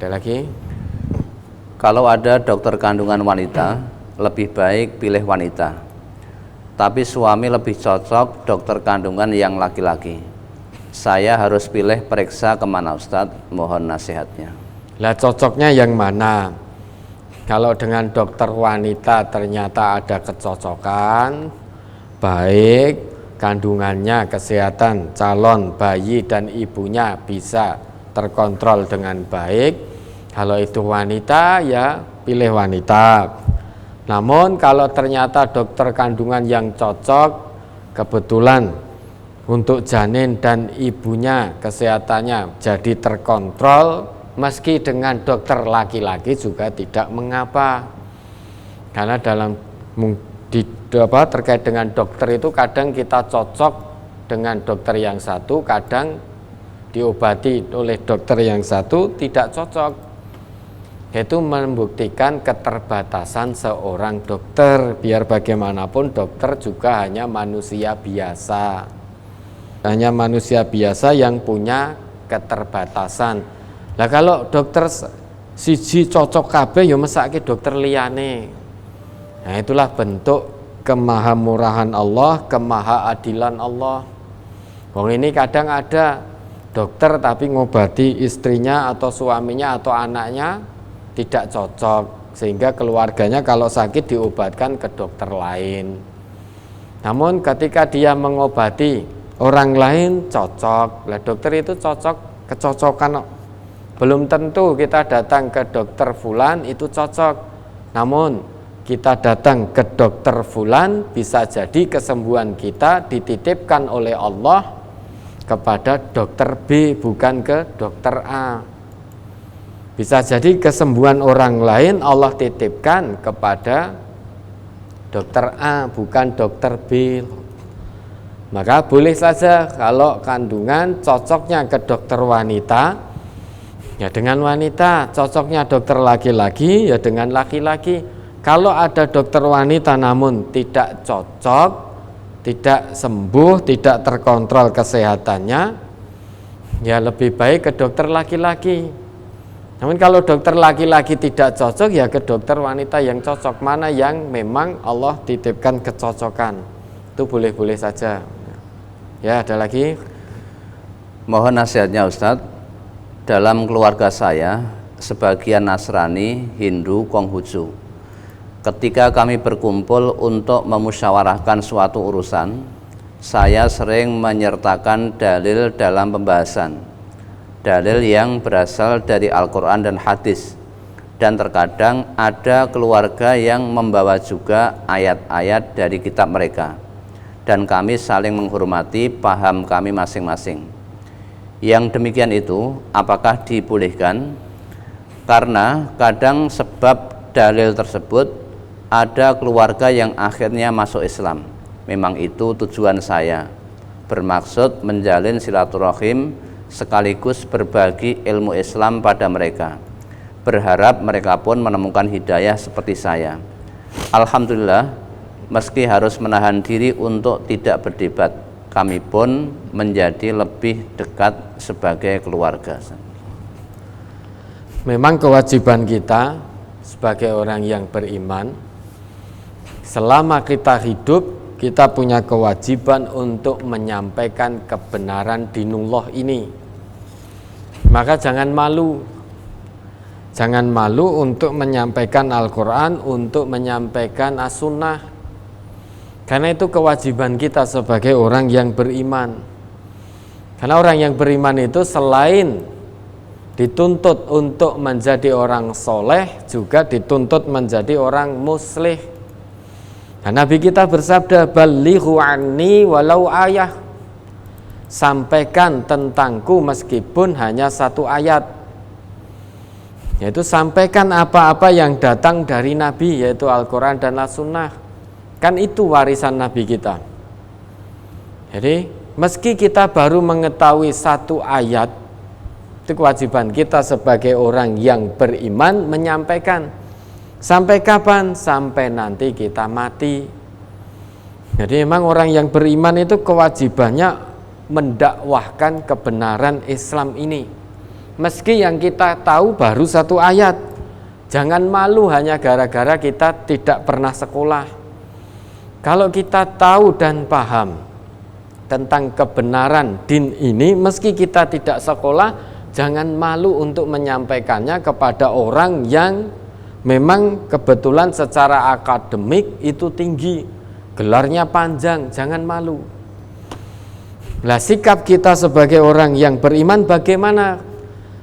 Ada lagi? Kalau ada dokter kandungan wanita, lebih baik pilih wanita. Tapi suami lebih cocok dokter kandungan yang laki-laki. Saya harus pilih periksa kemana Ustadz? Mohon nasihatnya. Lah cocoknya yang mana? Kalau dengan dokter wanita ternyata ada kecocokan, baik kandungannya, kesehatan calon bayi dan ibunya bisa terkontrol dengan baik. Kalau itu wanita ya pilih wanita. Namun kalau ternyata dokter kandungan yang cocok kebetulan untuk janin dan ibunya kesehatannya jadi terkontrol, meski dengan dokter laki-laki juga tidak mengapa. Karena terkait dengan dokter itu kadang kita cocok dengan dokter yang satu, kadang diobati oleh dokter yang satu tidak cocok. Itu membuktikan keterbatasan seorang dokter. Biar bagaimanapun dokter juga hanya manusia biasa. Hanya manusia biasa yang punya keterbatasan. Lah kalau dokter siji cocok kabeh ya mesake dokter liyane. Nah, itulah bentuk kemahamurahan Allah, kemahaadilan Allah. Wong ini kadang ada dokter tapi ngobati istrinya atau suaminya atau anaknya tidak cocok, sehingga keluarganya kalau sakit diobatkan ke dokter lain. Namun ketika dia mengobati orang lain cocok. Lah dokter itu cocok, kecocokan belum tentu kita datang ke dokter fulan itu cocok. Namun kita datang ke dokter fulan bisa jadi kesembuhan kita dititipkan oleh Allah kepada dokter B bukan ke dokter A. Bisa jadi kesembuhan orang lain Allah titipkan kepada dokter A bukan dokter B. Maka boleh saja kalau kandungan cocoknya ke dokter wanita ya dengan wanita, cocoknya dokter laki-laki ya dengan laki-laki. Kalau ada dokter wanita namun tidak cocok, tidak sembuh, tidak terkontrol kesehatannya, ya lebih baik ke dokter laki-laki. Namun kalau dokter laki-laki tidak cocok ya ke dokter wanita yang cocok. Mana yang memang Allah titipkan kecocokan, itu boleh-boleh saja. Ya, ada lagi? Mohon nasihatnya Ustadz. Dalam keluarga saya, sebagian Nasrani, Hindu, Konghucu. Ketika kami berkumpul untuk memusyawarahkan suatu urusan, saya sering menyertakan dalil dalam pembahasan. Dalil yang berasal dari Al-Quran dan hadis. Dan terkadang ada keluarga yang membawa juga ayat-ayat dari kitab mereka. Dan kami saling menghormati paham kami masing-masing. Yang demikian itu apakah dibolehkan? Karena kadang sebab dalil tersebut ada keluarga yang akhirnya masuk Islam. Memang itu tujuan saya, bermaksud menjalin silaturahim sekaligus berbagi ilmu Islam pada mereka. Berharap mereka pun menemukan hidayah seperti saya. Alhamdulillah, meski harus menahan diri untuk tidak berdebat, kami pun menjadi lebih dekat sebagai keluarga. Memang kewajiban kita sebagai orang yang beriman, selama kita hidup, kita punya kewajiban untuk menyampaikan kebenaran dinullah ini. Maka jangan malu. Jangan malu untuk menyampaikan Al-Quran, untuk menyampaikan As-Sunnah. Karena itu kewajiban kita sebagai orang yang beriman. Karena orang yang beriman itu selain dituntut untuk menjadi orang soleh, juga dituntut menjadi orang muslih. Dan Nabi kita bersabda, balighu anni walau ayah. Sampaikan tentangku meskipun hanya satu ayat. Yaitu sampaikan apa-apa yang datang dari Nabi, yaitu Al-Quran dan As-Sunnah. Kan itu warisan Nabi kita. Jadi meski kita baru mengetahui satu ayat, itu kewajiban kita sebagai orang yang beriman menyampaikan. Sampai kapan? Sampai nanti kita mati. Jadi memang orang yang beriman itu kewajibannya mendakwahkan kebenaran Islam ini, meski yang kita tahu baru satu ayat. Jangan malu hanya gara-gara kita tidak pernah sekolah. Kalau kita tahu dan paham tentang kebenaran din ini, meski kita tidak sekolah, jangan malu untuk menyampaikannya kepada orang yang memang kebetulan secara akademik itu tinggi, gelarnya panjang. Jangan malu. Lah sikap kita sebagai orang yang beriman bagaimana?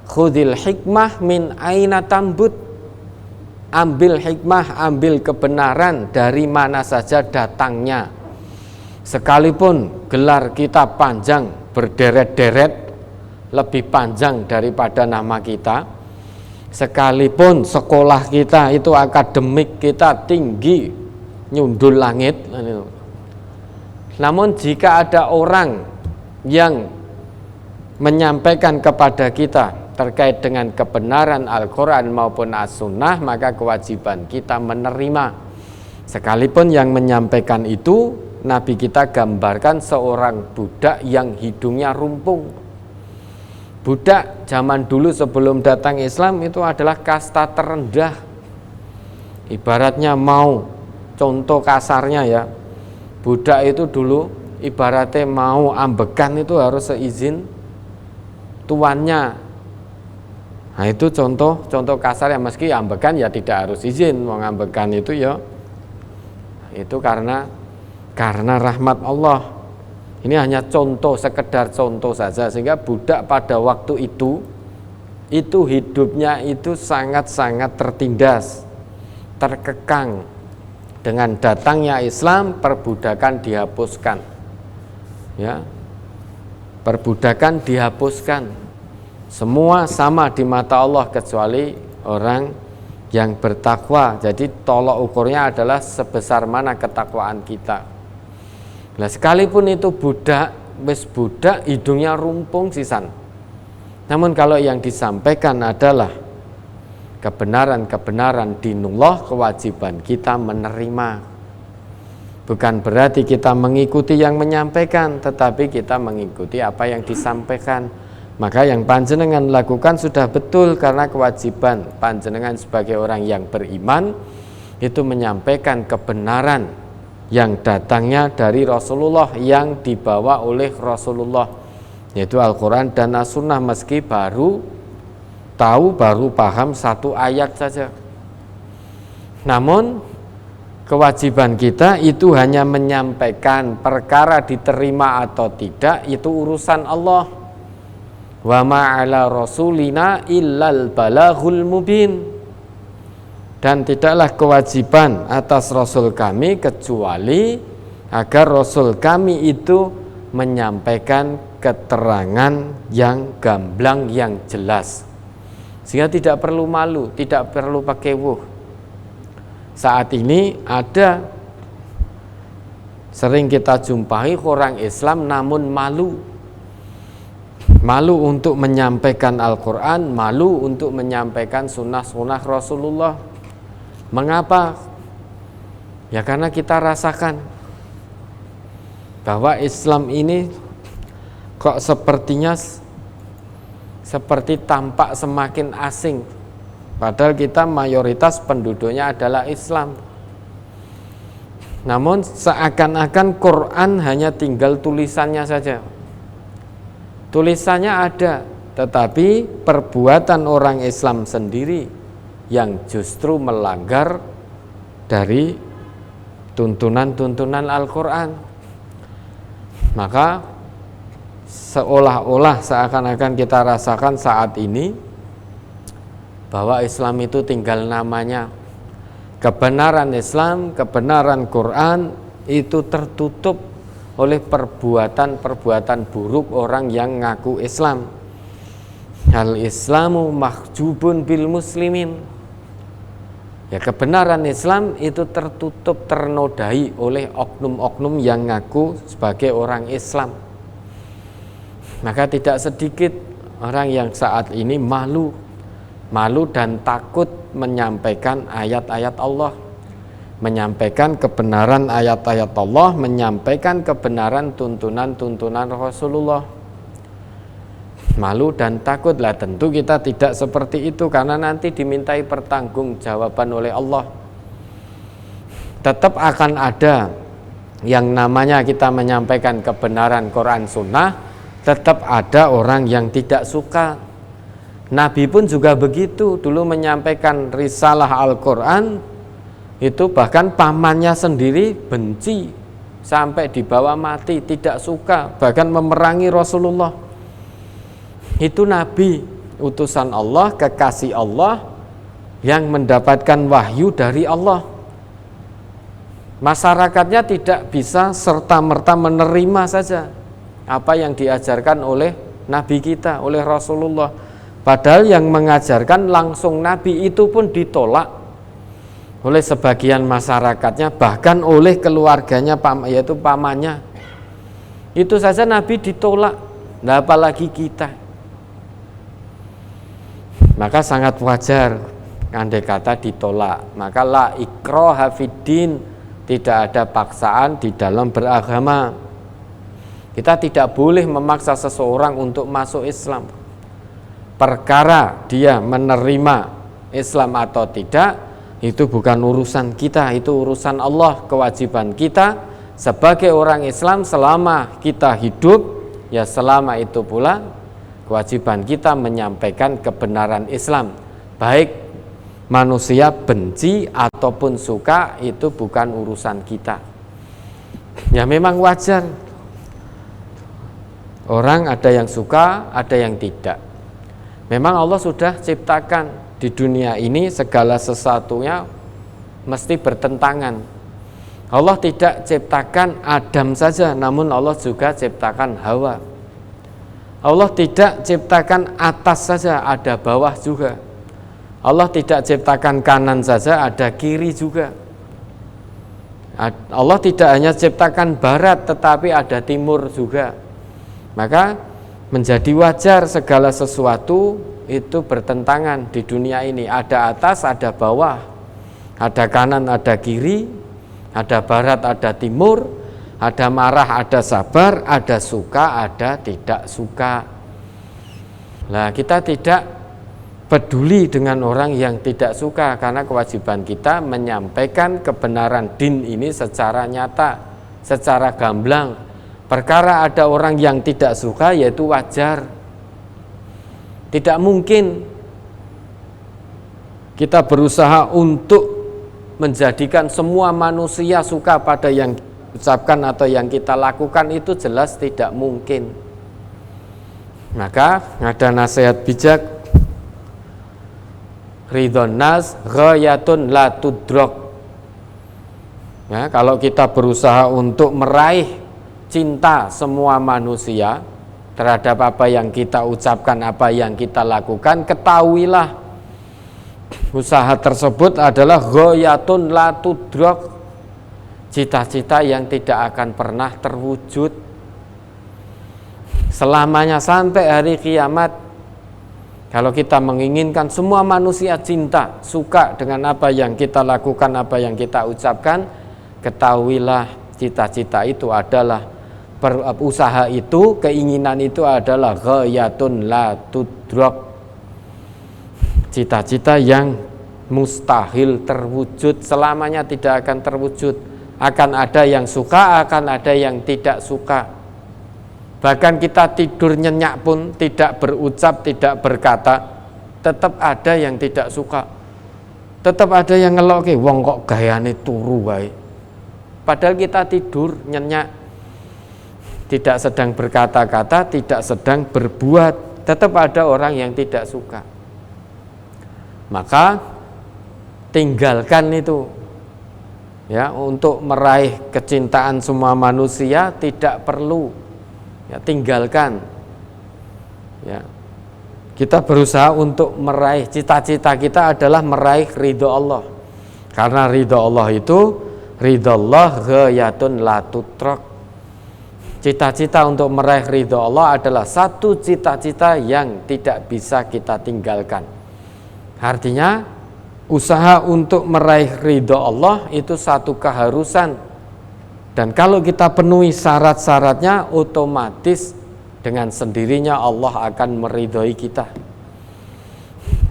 Khudil hikmah min aina tambut. Ambil hikmah, ambil kebenaran dari mana saja datangnya. Sekalipun gelar kita panjang, berderet-deret, lebih panjang daripada nama kita, sekalipun sekolah kita itu akademik kita tinggi, nyundul langit, namun jika ada orang yang menyampaikan kepada kita terkait dengan kebenaran Al-Quran maupun As-Sunnah, maka kewajiban kita menerima. Sekalipun yang menyampaikan itu Nabi kita gambarkan seorang budak yang hidungnya rumpung. Budak zaman dulu sebelum datang Islam itu adalah kasta terendah. Ibaratnya mau contoh kasarnya ya, budak itu dulu ibaratnya mau ambekan itu harus seizin tuannya. Nah itu contoh kasar ya, meski ambekan ya tidak harus izin. Mau ngambekan itu ya itu karena rahmat Allah. Ini hanya contoh, sekedar contoh saja, sehingga budak pada waktu itu hidupnya itu sangat-sangat tertindas, terkekang. Dengan datangnya Islam, perbudakan dihapuskan. Ya. Perbudakan dihapuskan. Semua sama di mata Allah kecuali orang yang bertakwa. Jadi tolok ukurnya adalah sebesar mana ketakwaan kita. Nah, sekalipun itu budak hidungnya rumpung sisan. Namun kalau yang disampaikan adalah kebenaran dinullah, kewajiban kita menerima. Bukan berarti kita mengikuti yang menyampaikan, tetapi kita mengikuti apa yang disampaikan. Maka yang panjenengan lakukan sudah betul, karena kewajiban panjenengan sebagai orang yang beriman itu menyampaikan kebenaran yang datangnya dari Rasulullah, yang dibawa oleh Rasulullah, yaitu Al-Quran dan As-Sunnah, meski baru paham satu ayat saja. Namun kewajiban kita itu hanya menyampaikan. Perkara diterima atau tidak itu urusan Allah. Wa ma'ala rasulina illal balaghul mubin. Dan tidaklah kewajiban atas Rasul kami kecuali agar Rasul kami itu menyampaikan keterangan yang gamblang, yang jelas, sehingga tidak perlu malu, tidak perlu pakai wuh. Saat ini ada sering kita jumpai orang Islam namun malu untuk menyampaikan Al-Quran, malu untuk menyampaikan sunnah-sunnah Rasulullah. Mengapa? Ya karena kita rasakan bahwa Islam ini kok sepertinya seperti tampak semakin asing, padahal kita mayoritas penduduknya adalah Islam. Namun seakan-akan Quran hanya tinggal tulisannya saja. Tulisannya ada, tetapi perbuatan orang Islam sendiri yang justru melanggar dari tuntunan-tuntunan Al-Quran. Maka seolah-olah seakan-akan kita rasakan saat ini bahwa Islam itu tinggal namanya. Kebenaran Islam, kebenaran Quran itu tertutup oleh perbuatan-perbuatan buruk orang yang ngaku Islam. Al-Islamu mahjubun bil muslimin. Ya, kebenaran Islam itu tertutup, ternodai oleh oknum-oknum yang ngaku sebagai orang Islam. Maka tidak sedikit orang yang saat ini malu dan takut menyampaikan ayat-ayat Allah, menyampaikan kebenaran ayat-ayat Allah, menyampaikan kebenaran tuntunan-tuntunan Rasulullah. malu dan takut. Lah tentu kita tidak seperti itu, karena nanti dimintai pertanggungjawaban oleh Allah. Tetap akan ada yang namanya kita menyampaikan kebenaran Quran Sunnah, tetap ada orang yang tidak suka. Nabi pun juga begitu, dulu menyampaikan risalah Al-Quran, itu bahkan pamannya sendiri benci, sampai dibawa mati, tidak suka, bahkan memerangi Rasulullah. Itu Nabi, utusan Allah, kekasih Allah, yang mendapatkan wahyu dari Allah. Masyarakatnya tidak bisa serta-merta menerima saja apa yang diajarkan oleh Nabi kita, oleh Rasulullah. Padahal yang mengajarkan langsung Nabi itu pun ditolak oleh sebagian masyarakatnya, bahkan oleh keluarganya, yaitu pamannya. Itu saja Nabi ditolak, nah apalagi kita. Maka sangat wajar andai kata ditolak. Maka la ikraha fiddin, tidak ada paksaan di dalam beragama. Kita tidak boleh memaksa seseorang untuk masuk Islam. Perkara dia menerima Islam atau tidak, itu bukan urusan kita, itu urusan Allah. Kewajiban kita sebagai orang Islam selama kita hidup, ya selama itu pula kewajiban kita menyampaikan kebenaran Islam. Baik manusia benci ataupun suka, itu bukan urusan kita. Ya memang wajar, orang ada yang suka, ada yang tidak. Memang Allah sudah ciptakan di dunia ini segala sesuatunya mesti bertentangan. Allah tidak ciptakan Adam saja, namun Allah juga ciptakan Hawa. Allah tidak ciptakan atas saja, ada bawah juga. Allah tidak ciptakan kanan saja, ada kiri juga. Allah tidak hanya ciptakan barat, tetapi ada timur juga. Maka menjadi wajar segala sesuatu itu bertentangan di dunia ini. Ada atas, ada bawah, ada kanan, ada kiri, ada barat, ada timur, ada marah, ada sabar, ada suka, ada tidak suka. Nah, kita tidak peduli dengan orang yang tidak suka, karena kewajiban kita menyampaikan kebenaran din ini secara nyata, secara gamblang. Perkara ada orang yang tidak suka, yaitu wajar. Tidak mungkin kita berusaha untuk menjadikan semua manusia suka pada yang ucapkan atau yang kita lakukan, itu jelas tidak mungkin. Maka ada nasihat bijak, ridhon nas ghayatun la tudrok. Ya, kalau kita berusaha untuk meraih cinta semua manusia terhadap apa yang kita ucapkan, apa yang kita lakukan, ketahuilah usaha tersebut adalah ghayatun la tudrok, cita-cita yang tidak akan pernah terwujud selamanya sampai hari kiamat. Kalau kita menginginkan semua manusia cinta, suka dengan apa yang kita lakukan, apa yang kita ucapkan, ketahuilah cita-cita itu adalah usaha itu, keinginan itu adalah ghayatun la tudrok, cita-cita yang mustahil terwujud, selamanya tidak akan terwujud. Akan ada yang suka, akan ada yang tidak suka. Bahkan kita tidur nyenyak pun, tidak berucap, tidak berkata, tetap ada yang tidak suka. Tetap ada yang ngeloki, wong kok gayane turu wae. Padahal kita tidur nyenyak, tidak sedang berkata-kata, tidak sedang berbuat, tetap ada orang yang tidak suka. Maka tinggalkan itu. Ya, untuk meraih kecintaan semua manusia tidak perlu. Ya, tinggalkan. Ya. Kita berusaha untuk meraih, cita-cita kita adalah meraih ridho Allah. Karena ridho Allah itu, ridho Allah ghayatun la tudrok. Cita-cita untuk meraih ridho Allah adalah satu cita-cita yang tidak bisa kita tinggalkan. Artinya, usaha untuk meraih ridho Allah itu satu keharusan. Dan kalau kita penuhi syarat-syaratnya, otomatis dengan sendirinya Allah akan meridhoi kita.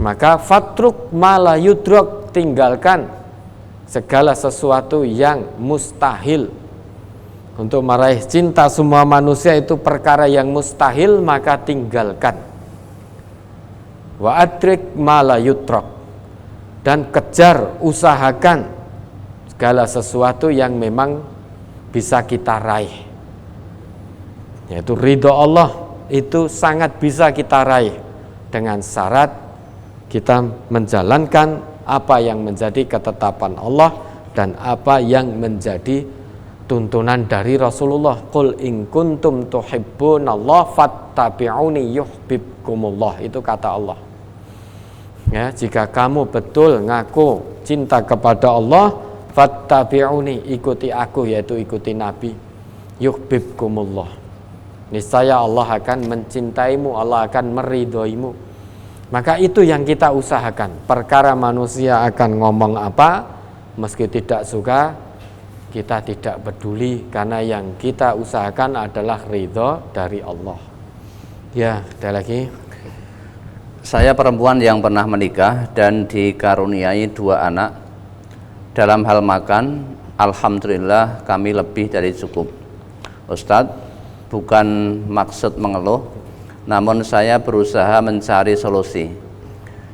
Maka fatruk ma la yudrak, tinggalkan segala sesuatu yang mustahil. Untuk meraih cinta semua manusia itu perkara yang mustahil, maka tinggalkan. Wa adrik ma la yudrak, dan kejar, usahakan segala sesuatu yang memang bisa kita raih, yaitu ridho Allah. Itu sangat bisa kita raih dengan syarat kita menjalankan apa yang menjadi ketetapan Allah dan apa yang menjadi tuntunan dari Rasulullah. Qul in kuntum tuhibbunallah fattabi'uni yuhibbukumullah, itu kata Allah. Ya, jika kamu betul ngaku cinta kepada Allah, fattabi'uni, ikuti aku, yaitu ikuti Nabi, yuhibbukumullah, niscaya Allah akan mencintaimu, Allah akan meridhoimu. Maka itu yang kita usahakan. Perkara manusia akan ngomong apa, meski tidak suka, kita tidak peduli, karena yang kita usahakan adalah ridho dari Allah. Ya, ada lagi. Saya perempuan yang pernah menikah dan dikaruniai 2 anak. Dalam hal makan, alhamdulillah kami lebih dari cukup. Ustadz, bukan maksud mengeluh, namun saya berusaha mencari solusi.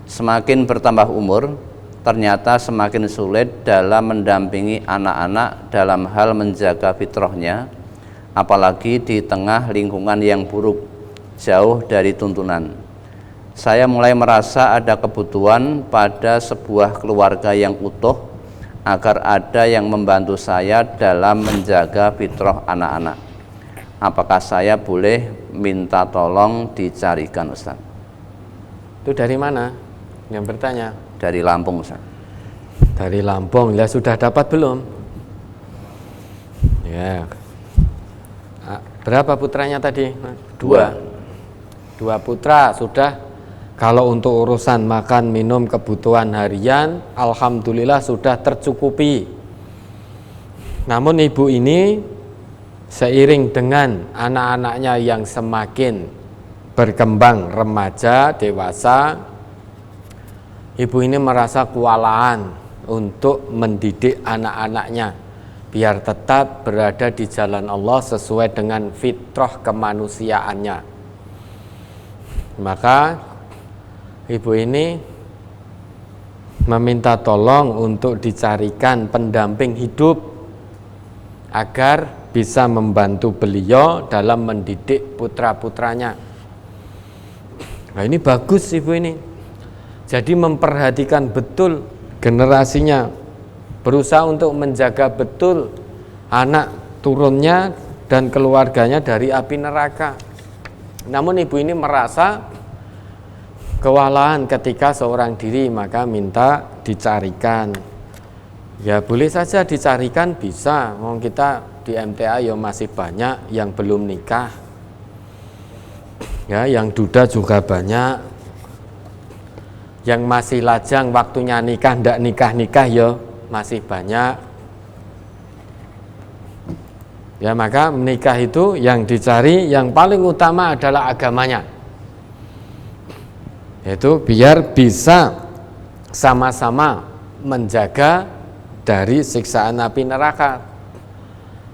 Semakin bertambah umur, ternyata semakin sulit dalam mendampingi anak-anak dalam hal menjaga fitrahnya, apalagi di tengah lingkungan yang buruk, jauh dari tuntunan. Saya mulai merasa ada kebutuhan pada sebuah keluarga yang utuh, agar ada yang membantu saya dalam menjaga fitrah anak-anak. Apakah saya boleh minta tolong dicarikan, Ustaz? Itu dari mana yang bertanya? Dari Lampung, Ustaz. Dari Lampung. Ya, sudah dapat belum? Ya. Berapa putranya tadi? 2 putra sudah. Kalau untuk urusan makan minum kebutuhan harian, alhamdulillah sudah tercukupi. Namun ibu ini seiring dengan anak-anaknya yang semakin berkembang remaja, dewasa, ibu ini merasa kewalahan untuk mendidik anak-anaknya biar tetap berada di jalan Allah sesuai dengan fitrah kemanusiaannya. Maka ibu ini meminta tolong untuk dicarikan pendamping hidup agar bisa membantu beliau dalam mendidik putra-putranya. Nah, ini bagus ibu ini. Jadi memperhatikan betul generasinya, berusaha untuk menjaga betul anak turunnya dan keluarganya dari api neraka. Namun ibu ini merasa kewalahan ketika seorang diri, maka minta dicarikan. Ya boleh saja dicarikan, bisa. Mau kita di MTA ya masih banyak yang belum nikah. Ya, yang duda juga banyak. Yang masih lajang waktunya nikah, ndak nikah-nikah ya masih banyak. Ya, maka menikah itu yang dicari, yang paling utama adalah agamanya. Yaitu biar bisa sama-sama menjaga dari siksaan api neraka.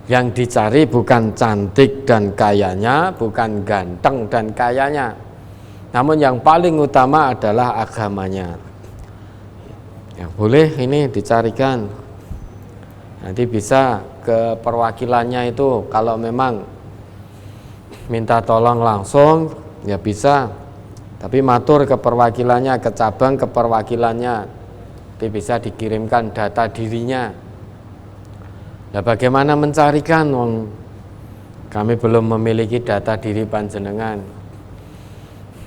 Yang dicari bukan cantik dan kayanya, bukan ganteng dan kayanya, namun yang paling utama adalah agamanya. Ya boleh ini dicarikan. Nanti bisa ke perwakilannya itu, kalau memang minta tolong langsung ya bisa. Tapi matur ke perwakilannya, ke cabang ke perwakilannya, nanti bisa dikirimkan data dirinya. Nah, bagaimana mencarikan? Kami belum memiliki data diri panjenengan.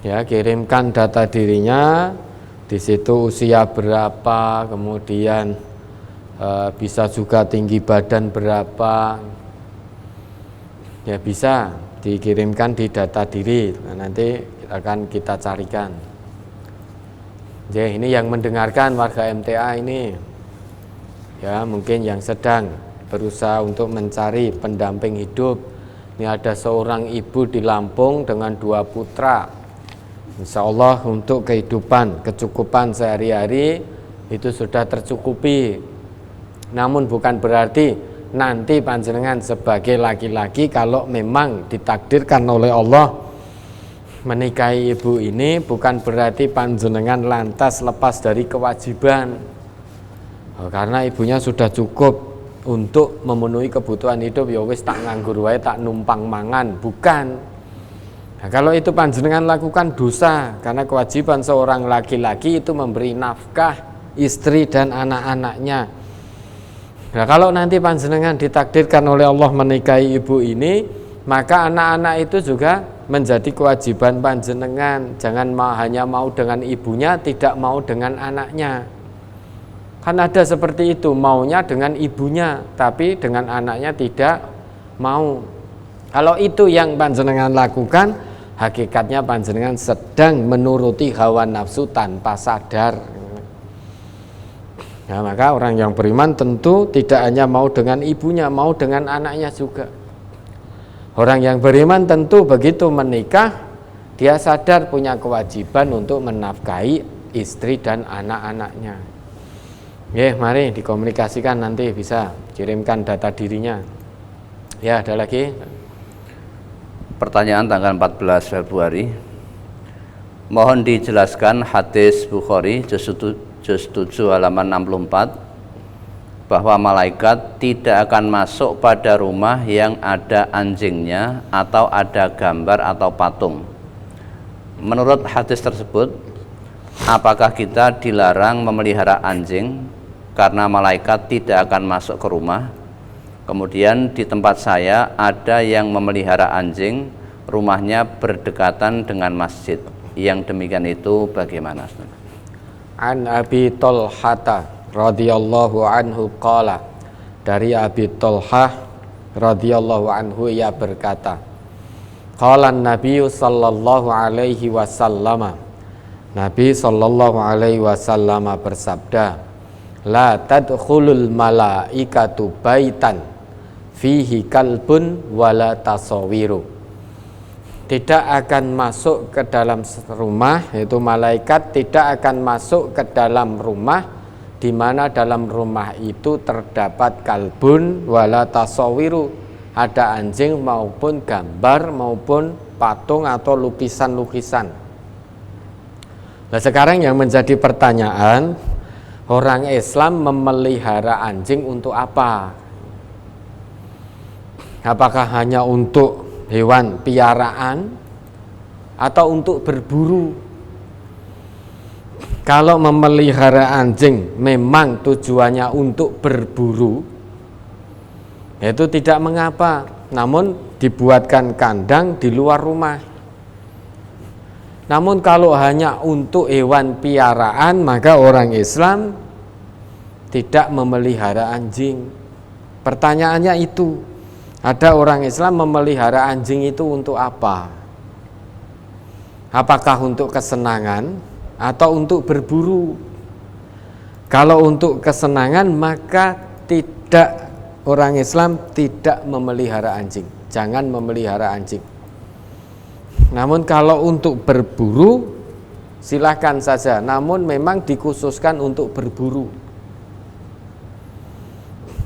Ya, kirimkan data dirinya, di situ usia berapa, kemudian bisa juga tinggi badan berapa. Ya bisa dikirimkan di data diri. Nah, nanti akan kita carikan. Jadi ini yang mendengarkan warga MTA ini, ya mungkin yang sedang berusaha untuk mencari pendamping hidup, Ini ada seorang ibu di Lampung dengan 2 putra. Insya Allah untuk kehidupan, kecukupan sehari-hari itu sudah tercukupi. Namun bukan berarti nanti panjenengan sebagai laki-laki kalau memang ditakdirkan oleh Allah menikahi ibu ini, bukan berarti panjenengan lantas lepas dari kewajiban. Karena ibunya sudah cukup untuk memenuhi kebutuhan hidup, ya wis tak nganggur wae, tak numpang mangan, bukan. Nah, kalau itu panjenengan lakukan dosa, karena kewajiban seorang laki-laki itu memberi nafkah istri dan anak-anaknya. Nah, kalau nanti panjenengan ditakdirkan oleh Allah menikahi ibu ini, maka anak-anak itu juga menjadi kewajiban panjenengan. Jangan hanya mau dengan ibunya, tidak mau dengan anaknya. Kan ada seperti itu, maunya dengan ibunya, tapi dengan anaknya tidak mau. Kalau itu yang panjenengan lakukan, hakikatnya panjenengan sedang menuruti hawa nafsu tanpa sadar. Nah, maka orang yang beriman tentu tidak hanya mau dengan ibunya, mau dengan anaknya juga. Orang yang beriman tentu begitu menikah, dia sadar punya kewajiban untuk menafkahi istri dan anak-anaknya. Mari dikomunikasikan, nanti bisa kirimkan data dirinya. Ya, ada lagi. Pertanyaan tanggal 14 Februari. Mohon dijelaskan hadis Bukhari juz 7 halaman 64 bahwa malaikat tidak akan masuk pada rumah yang ada anjingnya atau ada gambar atau patung. Menurut hadis tersebut, apakah kita dilarang memelihara anjing karena malaikat tidak akan masuk ke rumah? Kemudian di tempat saya ada yang memelihara anjing, rumahnya berdekatan dengan masjid. Yang demikian itu bagaimana? An Abi Tolhata radhiyallahu anhu qala, dari Abi Tolhah radhiyallahu anhu ia berkata, qala Nabi sallallahu alaihi wasallam, Nabi sallallahu alaihi wasallam bersabda, la tadkhulul malaikatu baitan fihi kalbun wala tasawiru. Tidak akan masuk ke dalam rumah, yaitu malaikat tidak akan masuk ke dalam rumah di mana dalam rumah itu terdapat kalbun wala tasawiru, ada anjing maupun gambar maupun patung atau lukisan-lukisan. Nah, sekarang yang menjadi pertanyaan, orang Islam memelihara anjing untuk apa? Apakah hanya untuk hewan piaraan atau untuk berburu? Kalau memelihara anjing memang tujuannya untuk berburu, itu tidak mengapa, namun dibuatkan kandang di luar rumah. Namun kalau hanya untuk hewan piaraan, maka orang Islam tidak memelihara anjing. Pertanyaannya itu, ada orang Islam memelihara anjing itu untuk apa? Apakah untuk kesenangan atau untuk berburu? Kalau untuk kesenangan, maka tidak, orang Islam tidak memelihara anjing. Jangan memelihara anjing. Namun kalau untuk berburu, silakan saja. Namun memang dikhususkan untuk berburu.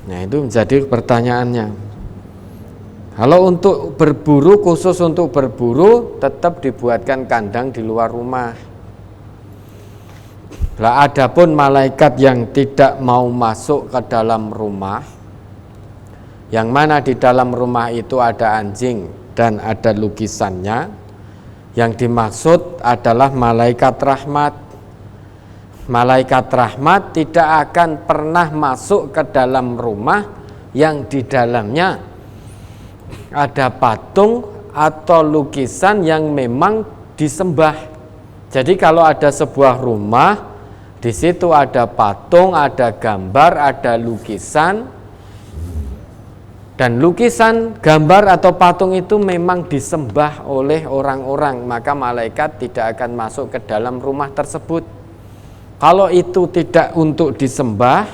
Nah, itu menjadi pertanyaannya. Kalau untuk berburu, khusus untuk berburu, tetap dibuatkan kandang di luar rumah. Lah, adapun malaikat yang tidak mau masuk ke dalam rumah, yang mana di dalam rumah itu ada anjing dan ada lukisannya, yang dimaksud adalah malaikat rahmat. Malaikat rahmat tidak akan pernah masuk ke dalam rumah yang di dalamnya ada patung atau lukisan yang memang disembah. Jadi kalau ada sebuah rumah, di situ ada patung, ada gambar, ada lukisan, dan lukisan, gambar atau patung itu memang disembah oleh orang-orang, maka malaikat tidak akan masuk ke dalam rumah tersebut. Kalau itu tidak untuk disembah,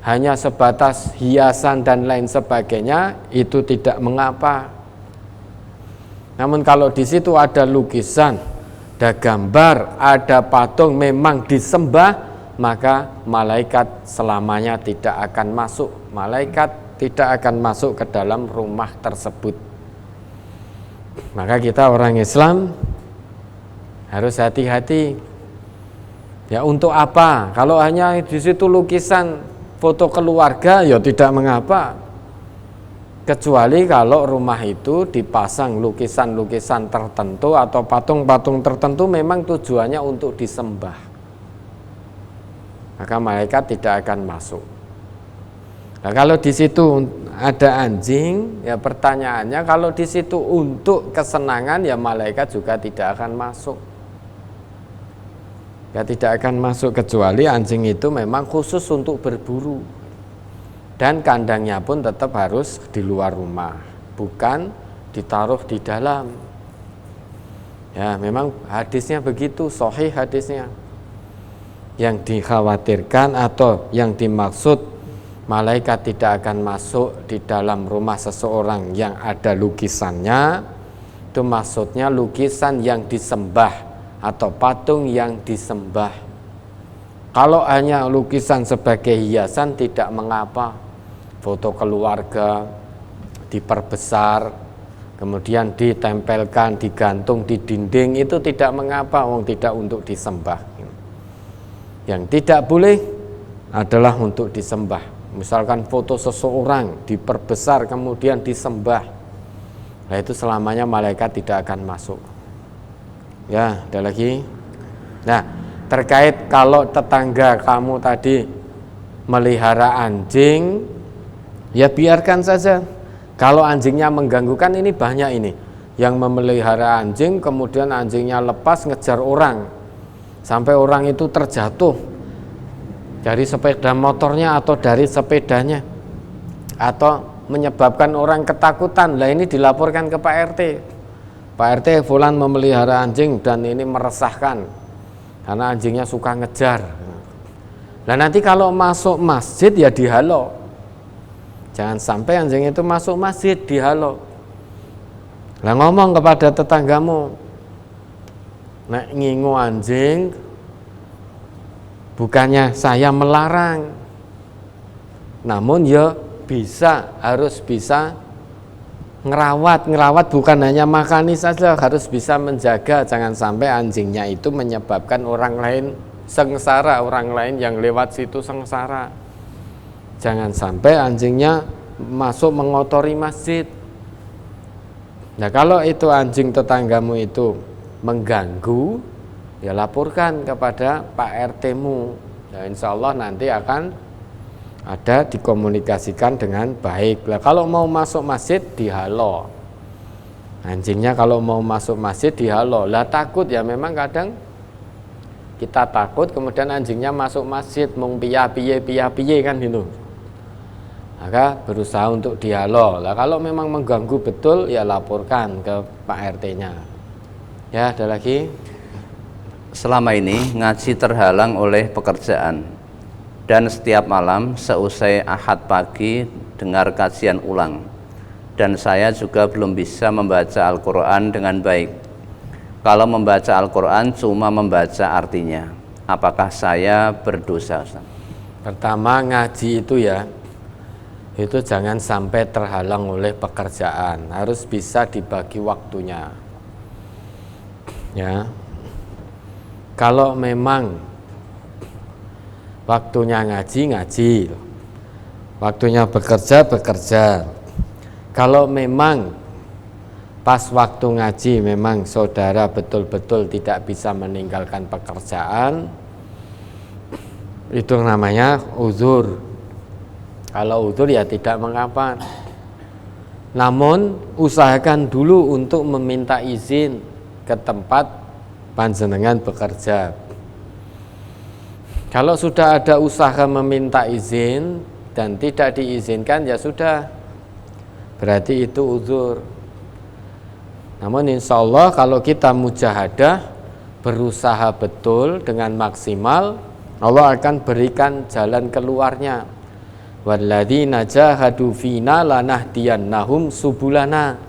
hanya sebatas hiasan dan lain sebagainya, itu tidak mengapa. Namun kalau di situ ada lukisan, ada gambar, ada patung memang disembah, maka malaikat selamanya tidak akan masuk. Malaikat tidak akan masuk ke dalam rumah tersebut. Maka kita orang Islam harus hati-hati. Ya untuk apa? Kalau hanya di situ lukisan foto keluarga, ya tidak mengapa. Kecuali kalau rumah itu dipasang lukisan-lukisan tertentu atau patung-patung tertentu memang tujuannya untuk disembah, maka malaikat tidak akan masuk. Nah, kalau di situ ada anjing, ya pertanyaannya kalau di situ untuk kesenangan, ya malaikat juga tidak akan masuk. Ya tidak akan masuk kecuali anjing itu memang khusus untuk berburu. Dan kandangnya pun tetap harus di luar rumah, bukan ditaruh di dalam. Ya, memang hadisnya begitu, sahih hadisnya. Yang dikhawatirkan atau yang dimaksud malaikat tidak akan masuk di dalam rumah seseorang yang ada lukisannya, itu maksudnya lukisan yang disembah atau patung yang disembah. Kalau hanya lukisan sebagai hiasan tidak mengapa. Foto keluarga diperbesar, kemudian ditempelkan, digantung di dinding, itu tidak mengapa, tidak untuk disembah. Yang tidak boleh adalah untuk disembah. Misalkan foto seseorang diperbesar kemudian disembah, nah itu selamanya malaikat tidak akan masuk. Ya, ada lagi. Nah, terkait kalau tetangga kamu tadi melihara anjing, ya biarkan saja. Kalau anjingnya mengganggu, kan ini banyak ini yang memelihara anjing kemudian anjingnya lepas ngejar orang sampai orang itu terjatuh dari sepeda motornya atau dari sepedanya, atau menyebabkan orang ketakutan. Lah ini dilaporkan ke Pak RT. Pak RT, fulan memelihara anjing dan ini meresahkan karena anjingnya suka ngejar. Nah nanti kalau masuk masjid ya dihalau. Jangan sampai anjing itu masuk masjid, dihalau. Lah ngomong kepada tetanggamu, nek ngingu anjing, bukannya saya melarang, namun ya harus bisa ngerawat bukan hanya makani saja, harus bisa menjaga, jangan sampai anjingnya itu menyebabkan orang lain sengsara, orang lain yang lewat situ sengsara. Jangan sampai anjingnya masuk mengotori masjid. Nah kalau itu anjing tetanggamu itu mengganggu, ya laporkan kepada Pak RT-mu. Ya, insya Allah nanti akan ada dikomunikasikan dengan baik. Nah, kalau mau masuk masjid dihalau. Anjingnya kalau mau masuk masjid dihalau. Lah takut ya, memang kadang kita takut kemudian anjingnya masuk masjid mung piye kan gitu. Maka berusaha untuk dihalau. Lah kalau memang mengganggu betul ya laporkan ke Pak RT-nya. Ya, ada lagi. Selama ini ngaji terhalang oleh pekerjaan, dan setiap malam seusai Ahad pagi dengar kajian ulang, dan saya juga belum bisa membaca Al-Quran dengan baik. Kalau membaca Al-Quran cuma membaca artinya, apakah saya berdosa, Ustaz? Pertama, ngaji itu jangan sampai terhalang oleh pekerjaan, harus bisa dibagi waktunya. Ya, kalau memang waktunya ngaji, waktunya bekerja. Kalau memang pas waktu ngaji memang saudara betul-betul tidak bisa meninggalkan pekerjaan, itu namanya uzur. Kalau uzur ya tidak mengapa. Namun usahakan dulu untuk meminta izin ke tempat panjenengan bekerja. Kalau sudah ada usaha meminta izin dan tidak diizinkan, ya sudah, berarti itu uzur. Namun insya Allah kalau kita mujahadah, berusaha betul dengan maksimal, Allah akan berikan jalan keluarnya. walladzina jahadu fina lanahdiyannahum subulana.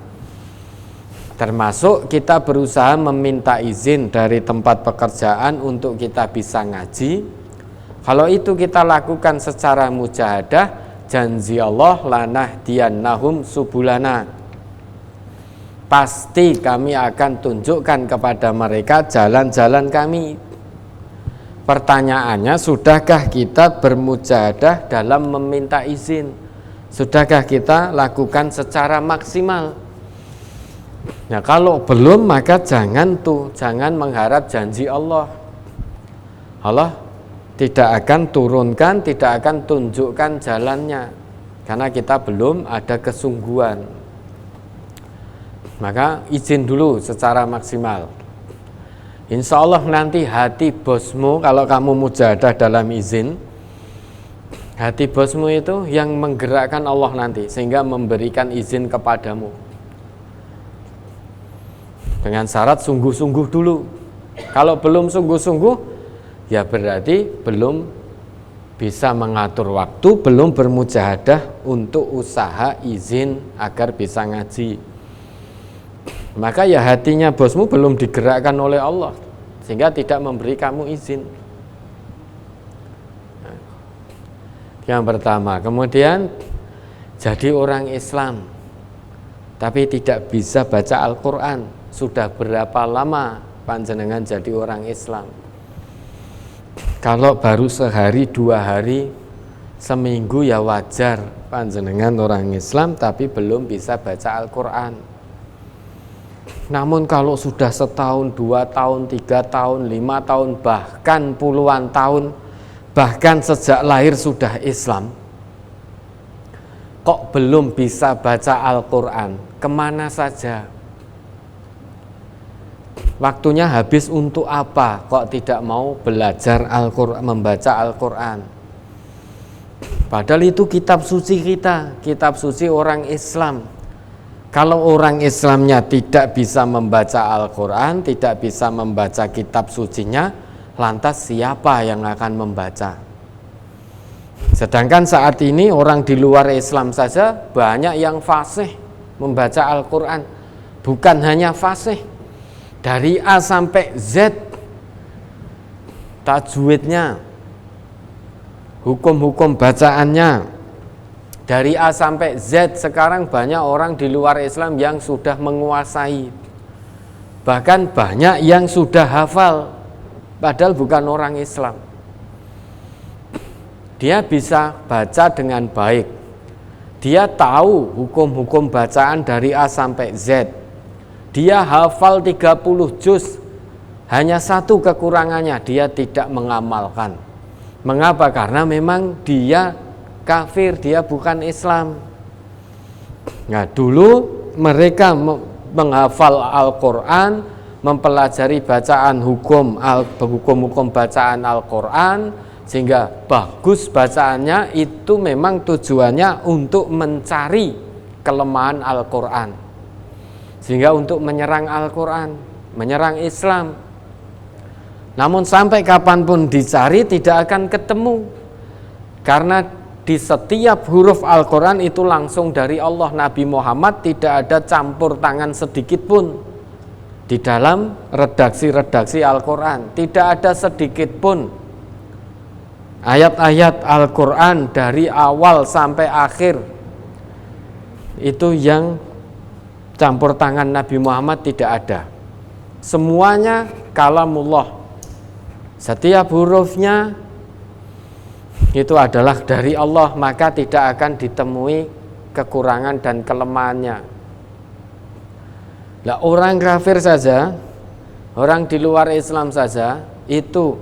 Termasuk kita berusaha meminta izin dari tempat pekerjaan untuk kita bisa ngaji. Kalau itu kita lakukan secara mujahadah, janji Allah lanahdiyannahum subulana, pasti kami akan tunjukkan kepada mereka jalan-jalan kami. Pertanyaannya, sudahkah kita bermujahadah dalam meminta izin? Sudahkah kita lakukan secara maksimal? Ya, kalau belum maka jangan mengharap janji Allah. Allah tidak akan turunkan, tidak akan tunjukkan jalannya, karena kita belum ada kesungguhan. Maka izin dulu secara maksimal. Insya Allah nanti hati bosmu, kalau kamu mujahadah dalam izin, hati bosmu itu yang menggerakkan Allah nanti, sehingga memberikan izin kepadamu. Dengan syarat sungguh-sungguh dulu. Kalau belum sungguh-sungguh, ya berarti belum bisa mengatur waktu, belum bermujahadah untuk usaha izin agar bisa ngaji. Maka ya hatinya bosmu belum digerakkan oleh Allah, sehingga tidak memberi kamu izin. Yang pertama. Kemudian jadi orang Islam tapi tidak bisa baca Al-Quran. Sudah berapa lama panjenengan jadi orang Islam? Kalau baru sehari, 2 hari, seminggu ya wajar panjenengan orang Islam tapi belum bisa baca Al-Quran. Namun kalau sudah 1 tahun, 2 tahun, 3 tahun, 5 tahun, bahkan puluhan tahun, bahkan sejak lahir sudah Islam, kok belum bisa baca Al-Quran, kemana saja? Waktunya habis untuk apa? Kok tidak mau belajar Al-Quran, membaca Al-Quran? Padahal itu kitab suci kita, kitab suci orang Islam. Kalau orang Islamnya tidak bisa membaca Al-Quran, tidak bisa membaca kitab sucinya, lantas siapa yang akan membaca? Sedangkan saat ini orang di luar Islam saja banyak yang fasih membaca Al-Quran. Bukan hanya fasih, dari A sampai Z, tajwidnya, hukum-hukum bacaannya, dari A sampai Z. Sekarang banyak orang di luar Islam yang sudah menguasai, bahkan banyak yang sudah hafal, padahal bukan orang Islam. Dia bisa baca dengan baik, dia tahu hukum-hukum bacaan dari A sampai Z, dia hafal 30 juz. Hanya satu kekurangannya, dia tidak mengamalkan. Mengapa? Karena memang dia kafir, dia bukan Islam. Nah, dulu mereka menghafal Al-Quran, mempelajari bacaan hukum-hukum bacaan Al-Quran, sehingga bagus bacaannya, itu memang tujuannya untuk mencari kelemahan Al-Quran, sehingga untuk menyerang Al-Quran, menyerang Islam. Namun sampai kapanpun dicari tidak akan ketemu, karena di setiap huruf Al-Quran itu langsung dari Allah. Nabi Muhammad tidak ada campur tangan sedikit pun di dalam redaksi-redaksi Al-Quran. Tidak ada sedikit pun ayat-ayat Al-Quran dari awal sampai akhir itu yang campur tangan Nabi Muhammad, tidak ada. Semuanya kalamullah. Setiap hurufnya itu adalah dari Allah, maka tidak akan ditemui kekurangan dan kelemahannya. Lah, orang kafir saja, orang di luar Islam saja, itu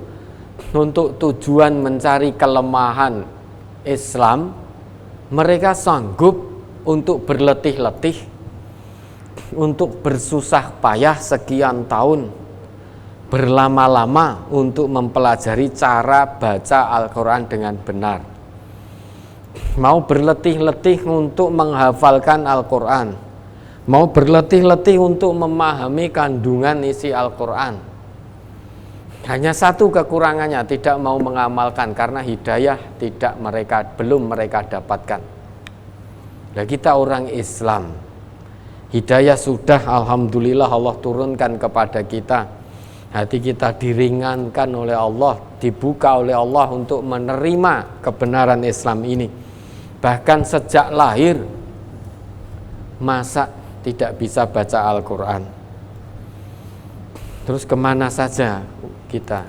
untuk tujuan mencari kelemahan Islam, mereka sanggup untuk berletih-letih, untuk bersusah payah sekian tahun, berlama-lama untuk mempelajari cara baca Al-Quran dengan benar. Mau berletih-letih untuk menghafalkan Al-Quran, mau berletih-letih untuk memahami kandungan isi Al-Quran. Hanya satu kekurangannya, tidak mau mengamalkan karena hidayah belum mereka dapatkan. Nah, kita orang Islam, hidayah sudah alhamdulillah Allah turunkan kepada kita. Hati kita diringankan oleh Allah, dibuka oleh Allah untuk menerima kebenaran Islam ini. Bahkan sejak lahir, masa tidak bisa baca Al-Quran? Terus kemana saja kita?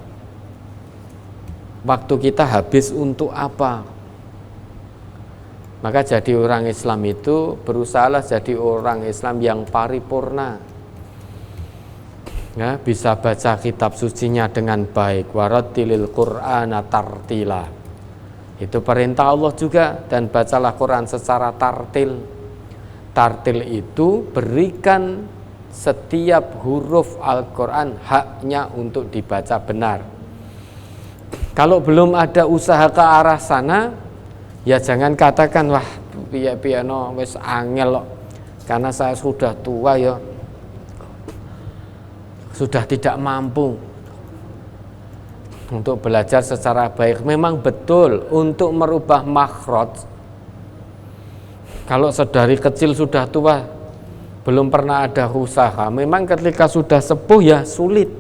Waktu kita habis untuk apa? Maka jadi orang Islam itu berusahalah jadi orang Islam yang paripurna, ya, bisa baca kitab sucinya dengan baik. Warattilil Qur'ana tartila, itu perintah Allah juga. Dan bacalah Quran secara tartil. Tartil itu berikan setiap huruf Al-Quran haknya untuk dibaca benar. Kalau belum ada usaha ke arah sana, ya jangan katakan wah piye-piye wis angel loh, karena saya sudah tua ya, sudah tidak mampu untuk belajar secara baik. Memang betul untuk merubah makhraj, kalau sedari kecil sudah tua belum pernah ada usaha, memang ketika sudah sepuh ya sulit.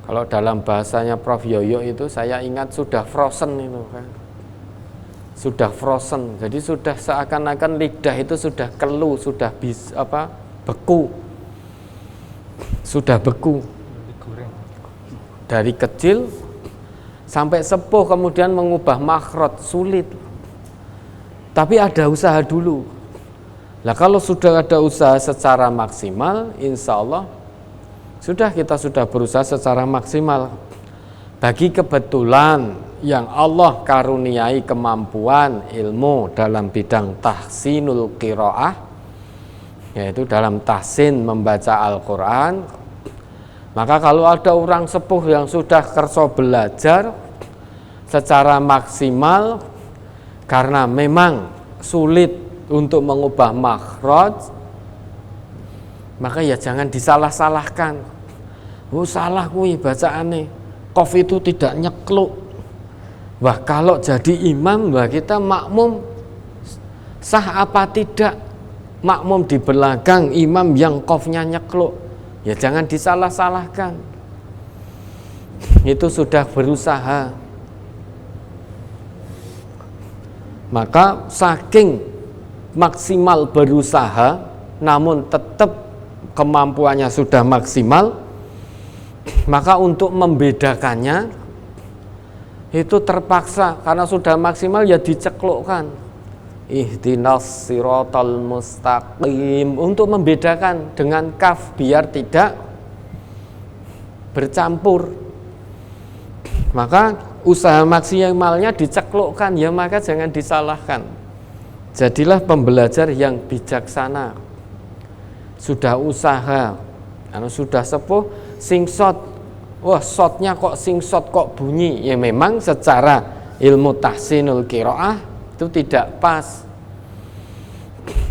Kalau dalam bahasanya Prof. Yoyo itu saya ingat sudah frozen itu kan. Sudah frozen, jadi sudah seakan-akan lidah itu sudah kelu, sudah beku. Sudah beku. Dari kecil sampai sepuh kemudian mengubah makhraj sulit. Tapi ada usaha dulu. Nah, kalau sudah ada usaha secara maksimal, insya Allah kita sudah berusaha secara maksimal. Bagi kebetulan yang Allah karuniai kemampuan ilmu dalam bidang tahsinul qiraah, yaitu dalam tahsin membaca Al-Quran, maka kalau ada orang sepuh yang sudah kerso belajar secara maksimal karena memang sulit untuk mengubah makhraj, maka ya jangan disalah-salahkan. Oh, salah kuwi bacaane, qaf itu tidak nyekluk. Wah, kalau jadi imam, wah kita makmum sah apa tidak? Makmum di belakang imam yang qafnya nyekluk, ya jangan disalah-salahkan. Itu sudah berusaha. Maka saking maksimal berusaha, namun tetap kemampuannya sudah maksimal, maka untuk membedakannya itu terpaksa, karena sudah maksimal ya diceklukkan, ihdinas siratal mustaqim, untuk membedakan dengan kaf biar tidak bercampur. Maka usaha maksimalnya diceklukkan, ya maka jangan disalahkan. Jadilah pembelajar yang bijaksana. Sudah usaha, sudah sepuh, singsot, wah shotnya kok singsot kok bunyi, ya memang secara ilmu tahsinul qiraah itu tidak pas.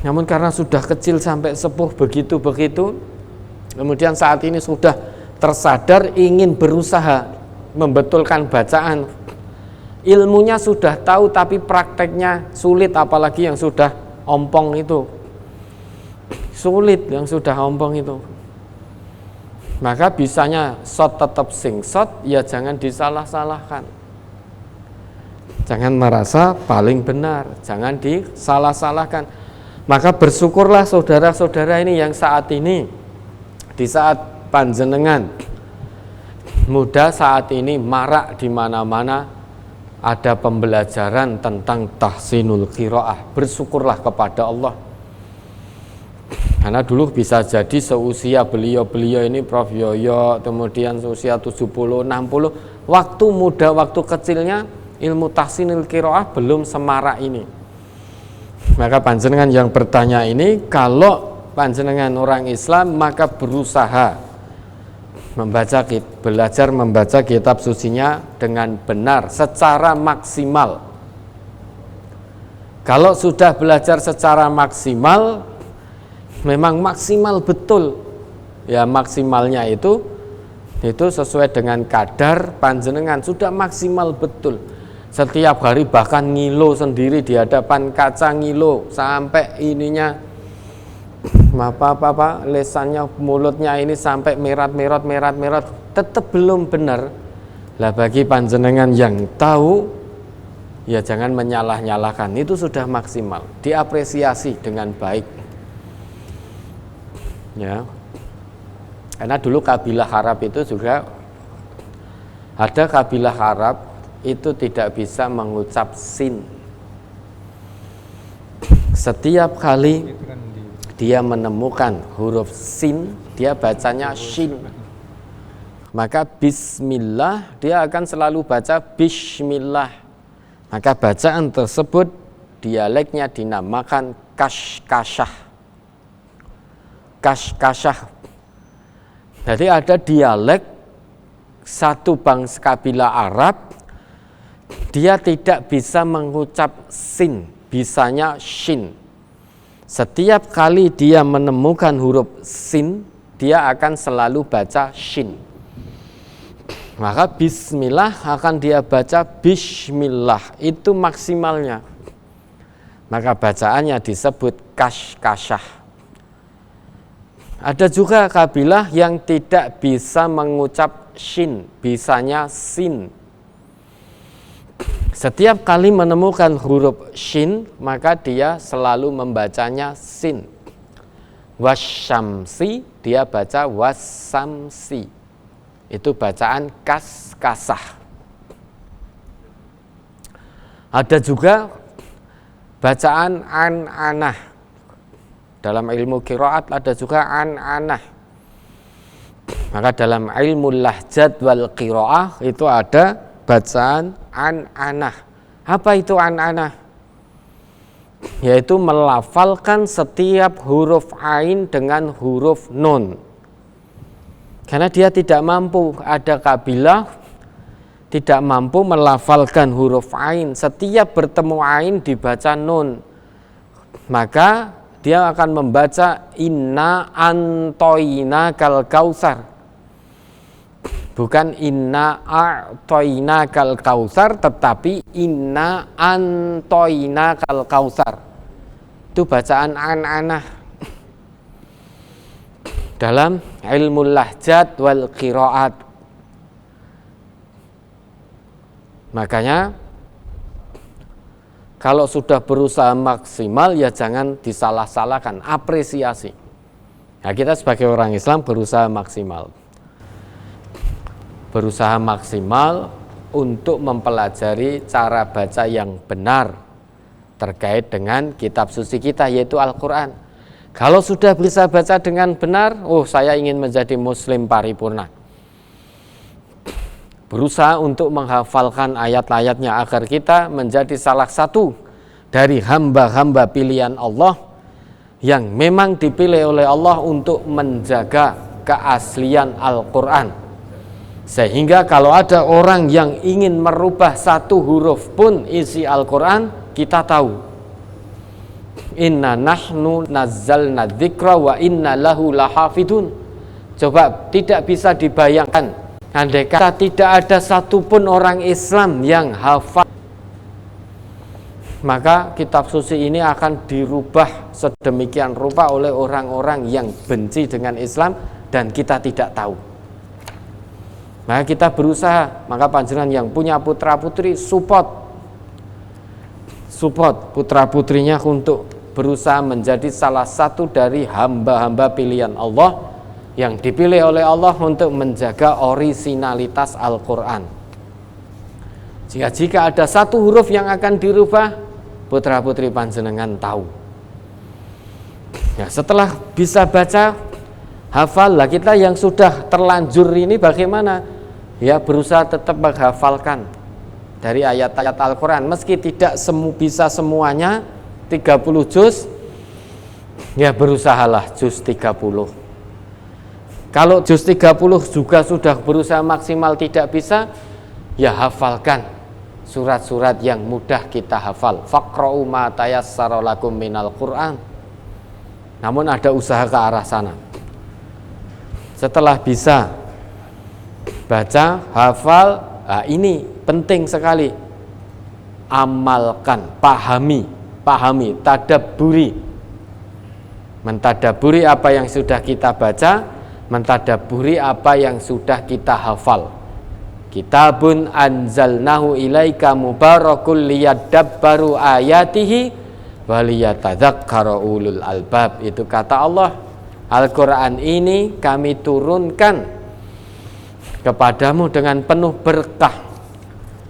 Namun karena sudah kecil sampai sepuh begitu-begitu, kemudian saat ini sudah tersadar ingin berusaha membetulkan bacaan, ilmunya sudah tahu tapi prakteknya sulit, apalagi yang sudah ompong itu. Sulit yang sudah ompong itu. Maka bisanya shot tetap singsot, ya jangan disalah-salahkan. Jangan merasa paling benar, jangan disalah-salahkan. Maka bersyukurlah saudara-saudara ini yang saat ini, di saat panjenengan muda saat ini marak di mana-mana ada pembelajaran tentang tahsinul qiraah. Bersyukurlah kepada Allah. Karena dulu bisa jadi seusia beliau-beliau ini Prof. Yoyo, kemudian seusia 70, 60, waktu muda, waktu kecilnya ilmu tahsinul qiraah belum semarak ini. Maka panjenengan yang bertanya ini, kalau panjenengan orang Islam, maka berusaha belajar membaca kitab sucinya dengan benar secara maksimal. Kalau sudah belajar secara maksimal, memang maksimal betul. Ya maksimalnya itu itu sesuai dengan kadar panjenengan sudah maksimal betul. Setiap hari bahkan ngilo sendiri di hadapan kaca, ngilo sampai ininya apa lesannya, mulutnya ini sampai merat, tetap belum benar. Lah bagi panjenengan yang tahu, ya jangan menyalah-nyalahkan, itu sudah maksimal, diapresiasi dengan baik. Ya. Karena dulu kabilah Arab itu juga ada kabilah Arab itu tidak bisa mengucap sin. Setiap kali dia menemukan huruf sin, dia bacanya shin. Maka bismillah dia akan selalu baca bismillah. Maka bacaan tersebut dialeknya dinamakan kashkashah. Kashkashah. Jadi ada dialek satu bangsa kabilah Arab, dia tidak bisa mengucap sin, bisanya shin. Setiap kali dia menemukan huruf sin, dia akan selalu baca shin. Maka bismillah akan dia baca bismillah, itu maksimalnya. Maka bacaannya disebut kashkashah. Ada juga kabilah yang tidak bisa mengucap shin, bisanya sin. Setiap kali menemukan huruf shin, maka dia selalu membacanya sin. Wasyamsi, dia baca wasamsi. Itu bacaan kashkashah. Ada juga bacaan an-anah. Dalam ilmu qiraat ada juga an-anah. Maka dalam ilmu lahjat wal qiraah itu ada bacaan an-anah. Apa itu an-anah? Yaitu melafalkan setiap huruf ain dengan huruf nun. Karena dia tidak mampu, ada kabilah tidak mampu melafalkan huruf ain. Setiap bertemu ain dibaca nun. Maka dia akan membaca inna antoina kal kausar. Bukan inna a'toina kal kausar, tetapi inna antoina kal kausar. Itu bacaan an-anah. Dalam ilmu lahjat wal qiraat. Makanya kalau sudah berusaha maksimal, ya jangan disalah-salahkan, apresiasi. Nah, kita sebagai orang Islam berusaha maksimal. Berusaha maksimal untuk mempelajari cara baca yang benar terkait dengan kitab suci kita, yaitu Al-Quran. Kalau sudah bisa baca dengan benar, saya ingin menjadi muslim paripurna. Berusaha untuk menghafalkan ayat-ayatnya agar kita menjadi salah satu dari hamba-hamba pilihan Allah yang memang dipilih oleh Allah untuk menjaga keaslian Al-Quran. Sehingga kalau ada orang yang ingin merubah satu huruf pun isi Al-Quran, kita tahu inna nahnu nazzalna dzikra wa inna lahu lahafidun. Coba tidak bisa dibayangkan andai kata tidak ada satupun orang Islam yang hafal, maka kitab suci ini akan dirubah sedemikian rupa oleh orang-orang yang benci dengan Islam dan kita tidak tahu. Maka kita berusaha, maka panjenengan yang punya putra-putri support putra-putrinya untuk berusaha menjadi salah satu dari hamba-hamba pilihan Allah yang dipilih oleh Allah untuk menjaga orisinalitas Al-Quran. Jika ada satu huruf yang akan dirubah, putra-putri panjenengan tahu. Ya, setelah bisa baca, hafal. Lah kita yang sudah terlanjur ini bagaimana? Ya, berusaha tetap menghafalkan dari ayat-ayat Al-Quran. Meski tidak bisa semuanya 30 juz, ya berusahalah juz 30. Kalau juz 30 juga sudah berusaha maksimal tidak bisa, ya hafalkan surat-surat yang mudah kita hafal. Faqra'u ma tayassara lakum minal Qur'an. Namun ada usaha ke arah sana. Setelah bisa baca, hafal, ini penting sekali. Amalkan, pahami, tadabburi. Mentadabburi apa yang sudah kita baca, mentadabburi apa yang sudah kita hafal. Kitabun anzalnahu ilaika mubarakul liyadabbaru ayatihi waliyatadzakkara ulul albab. Itu kata Allah. Al-Quran ini kami turunkan kepadamu dengan penuh berkah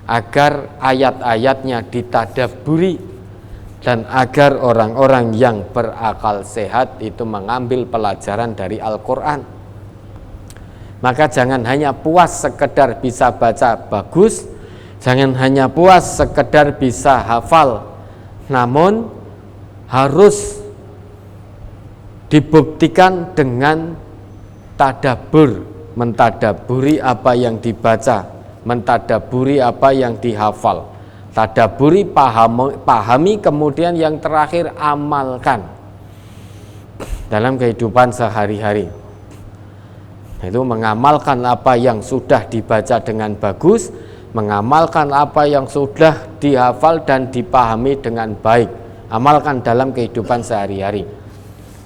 agar ayat-ayatnya ditadabburi dan agar orang-orang yang berakal sehat itu mengambil pelajaran dari Al-Quran. Maka jangan hanya puas sekedar bisa baca bagus, jangan hanya puas sekedar bisa hafal, namun harus dibuktikan dengan tadabbur, mentadabburi apa yang dibaca, mentadabburi apa yang dihafal, tadabburi, pahami, kemudian yang terakhir amalkan dalam kehidupan sehari-hari. Itu mengamalkan apa yang sudah dibaca dengan bagus, mengamalkan apa yang sudah dihafal dan dipahami dengan baik, amalkan dalam kehidupan sehari-hari.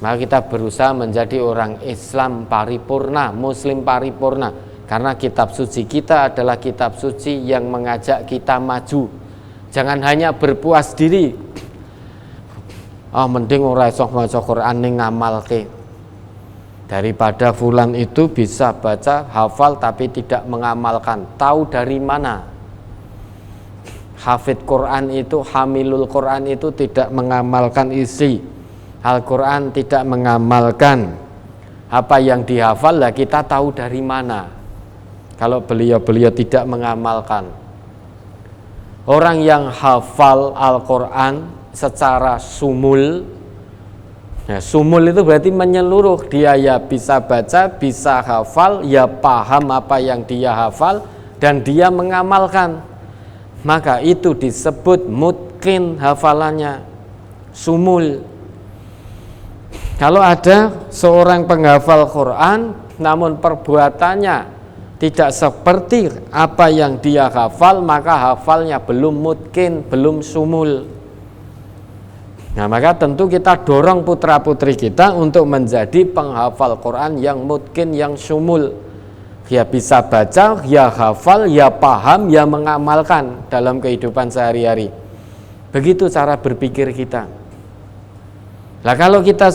Maka kita berusaha menjadi orang Islam paripurna, Muslim paripurna, karena kitab suci kita adalah kitab suci yang mengajak kita maju. Jangan hanya berpuas diri. Mending ora iso maca Quran ning ngamalke. Daripada fulan itu bisa baca, hafal tapi tidak mengamalkan. Tahu dari mana? Hafid Quran itu, hamilul Quran itu tidak mengamalkan isi Al-Quran, tidak mengamalkan apa yang dihafal, lah kita tahu dari mana kalau beliau-beliau tidak mengamalkan. Orang yang hafal Al-Quran secara sumul, sumul itu berarti menyeluruh, dia ya bisa baca, bisa hafal, ya paham apa yang dia hafal dan dia mengamalkan, maka itu disebut mutqin hafalannya, sumul. Kalau ada seorang penghafal Quran namun perbuatannya tidak seperti apa yang dia hafal, maka hafalnya belum mutqin, belum sumul. Nah, maka tentu kita dorong putra-putri kita untuk menjadi penghafal Quran yang mutqin, yang sumul. Ya bisa baca, ya hafal, ya paham, ya mengamalkan dalam kehidupan sehari-hari. Begitu cara berpikir kita. Nah, kalau kita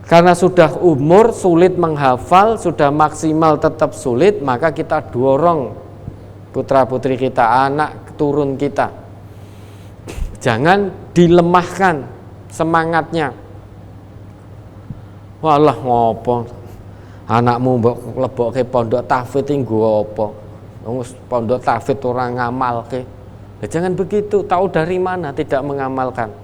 karena sudah umur sulit menghafal, sudah maksimal tetap sulit, maka kita dorong putra-putri kita, anak turun kita, jangan dilemahkan semangatnya. Walah ngopo anakmu mbok lebokke pondok tahfidz iki nggo apa? Pondok tahfidz ora ngamalke. Jangan begitu, tahu dari mana tidak mengamalkan.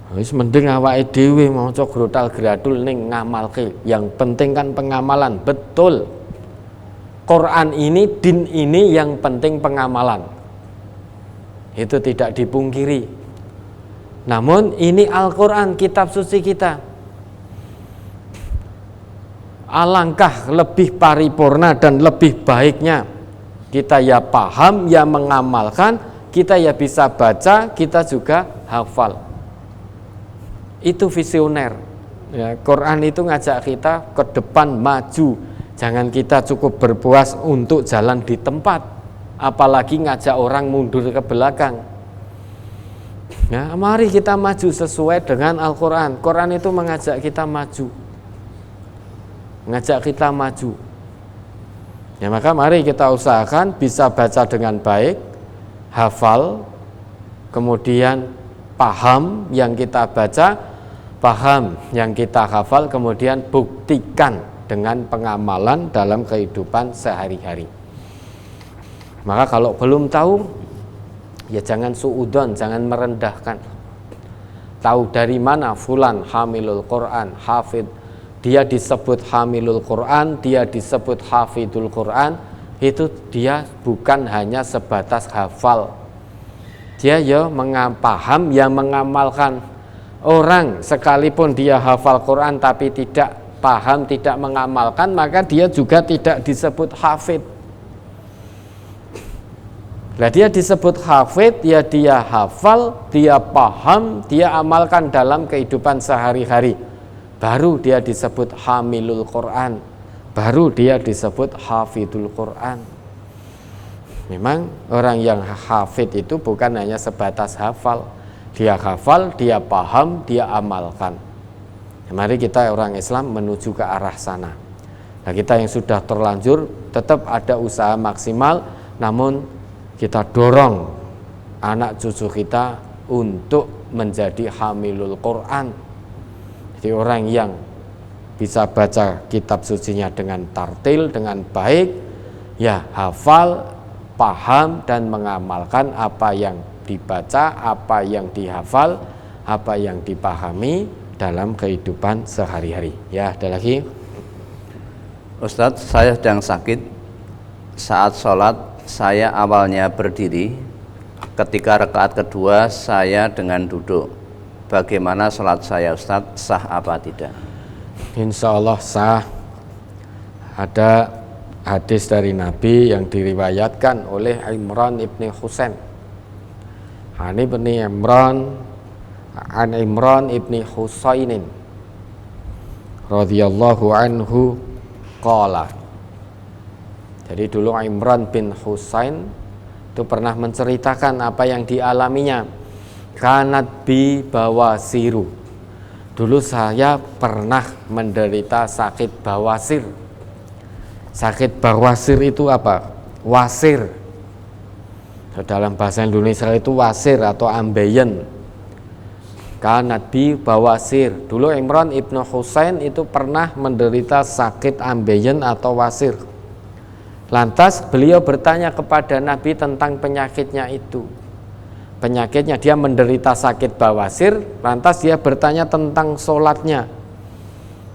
Wis mending awake dhewe maca grotal gradul ning ngamalke. Yang penting kan pengamalan, betul. Quran ini, din ini yang penting pengamalan. Itu tidak dipungkiri. Namun ini Al-Quran, kitab suci kita. Alangkah lebih paripurna dan lebih baiknya kita ya paham, ya mengamalkan, kita ya bisa baca, kita juga hafal. Itu visioner. Ya, Quran itu ngajak kita ke depan, maju. Jangan kita cukup berpuas untuk jalan di tempat, apalagi ngajak orang mundur ke belakang. Ya, mari kita maju sesuai dengan Al-Quran. Quran itu mengajak kita maju, ngajak kita maju. Ya, maka mari kita usahakan bisa baca dengan baik, hafal, kemudian paham yang kita baca, paham yang kita hafal, kemudian buktikan dengan pengamalan dalam kehidupan sehari-hari. Maka kalau belum tahu, ya jangan suudzon, jangan merendahkan. Tahu dari mana fulan hamilul Quran, hafid, dia disebut hamilul Quran, dia disebut hafidul Quran, itu dia bukan hanya sebatas hafal. Dia ya paham, ya mengamalkan. Orang sekalipun dia hafal Quran tapi tidak paham, tidak mengamalkan, maka dia juga tidak disebut hafid. Nah, dia disebut hafid, ya dia hafal, dia paham, dia amalkan dalam kehidupan sehari-hari. Baru dia disebut hamilul Quran, baru dia disebut hafidul Quran. Memang orang yang hafid itu bukan hanya sebatas hafal. Dia hafal, dia paham, dia amalkan. Mari kita orang Islam menuju ke arah sana. Nah, kita yang sudah terlanjur tetap ada usaha maksimal, namun kita dorong anak cucu kita untuk menjadi hamilul Quran. Jadi orang yang bisa baca kitab sucinya dengan tartil, dengan baik, ya hafal, paham, dan mengamalkan apa yang dibaca, apa yang dihafal, apa yang dipahami dalam kehidupan sehari-hari. Ya, ada lagi? Ustadz, saya sedang sakit. Saat sholat saya awalnya berdiri, ketika rakaat kedua saya dengan duduk. Bagaimana sholat saya Ustadz, sah apa tidak? Insya Allah sah. Ada hadis dari Nabi yang diriwayatkan oleh Imran ibni Husain. An Imran ibni Husainin radhiyallahu anhu qala. Jadi dulu Imran bin Husain itu pernah menceritakan apa yang dialaminya. Kanat bi bawasiru. Dulu saya pernah menderita sakit bawasir. Sakit bawasir itu apa? Wasir. Dalam bahasa Indonesia itu wasir atau ambeien. Kanat bi bawasir. Dulu Imran ibnu Husain itu pernah menderita sakit ambeien atau wasir. Lantas beliau bertanya kepada Nabi tentang penyakitnya itu. Penyakitnya, dia menderita sakit bawasir, lantas dia bertanya tentang sholatnya.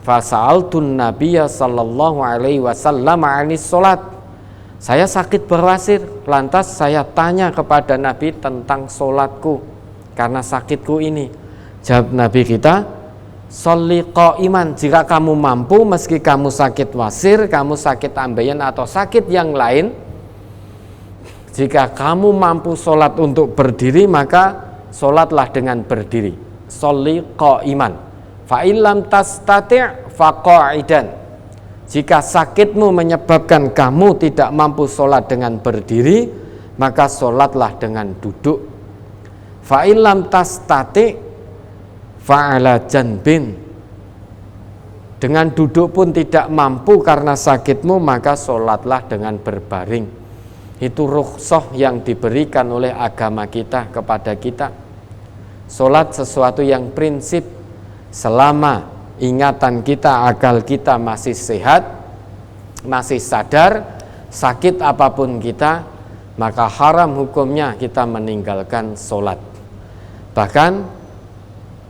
Fasa'altun nabiyya sallallahu alaihi wasallam anis sholat. Saya sakit bawasir, lantas saya tanya kepada Nabi tentang sholatku karena sakitku ini. Jawab Nabi kita, sholli qa'iman, jika kamu mampu, meski kamu sakit wasir, kamu sakit ambeien atau sakit yang lain, jika kamu mampu sholat untuk berdiri, maka sholatlah dengan berdiri. Sholli qa'iman. Fa illam tastati' fa qa'idan. Jika sakitmu menyebabkan kamu tidak mampu sholat dengan berdiri, maka sholatlah dengan duduk. Fa illam tastati' fa ala janbin. Dengan duduk pun tidak mampu karena sakitmu, maka sholatlah dengan berbaring. Itu rukhsah yang diberikan oleh agama kita kepada kita. Sholat sesuatu yang prinsip. Selama ingatan kita, akal kita masih sehat, masih sadar, sakit apapun kita, maka haram hukumnya kita meninggalkan sholat. Bahkan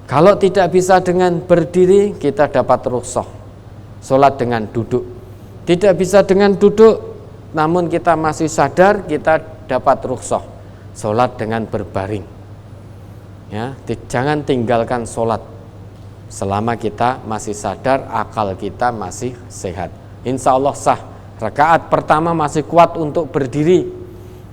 kalau tidak bisa dengan berdiri, kita dapat rukhsah sholat dengan duduk. Tidak bisa dengan duduk, namun kita masih sadar, kita dapat rukhsah sholat dengan berbaring. Ya, jangan tinggalkan sholat selama kita masih sadar, akal kita masih sehat. Insya Allah sah. Rakaat pertama masih kuat untuk berdiri,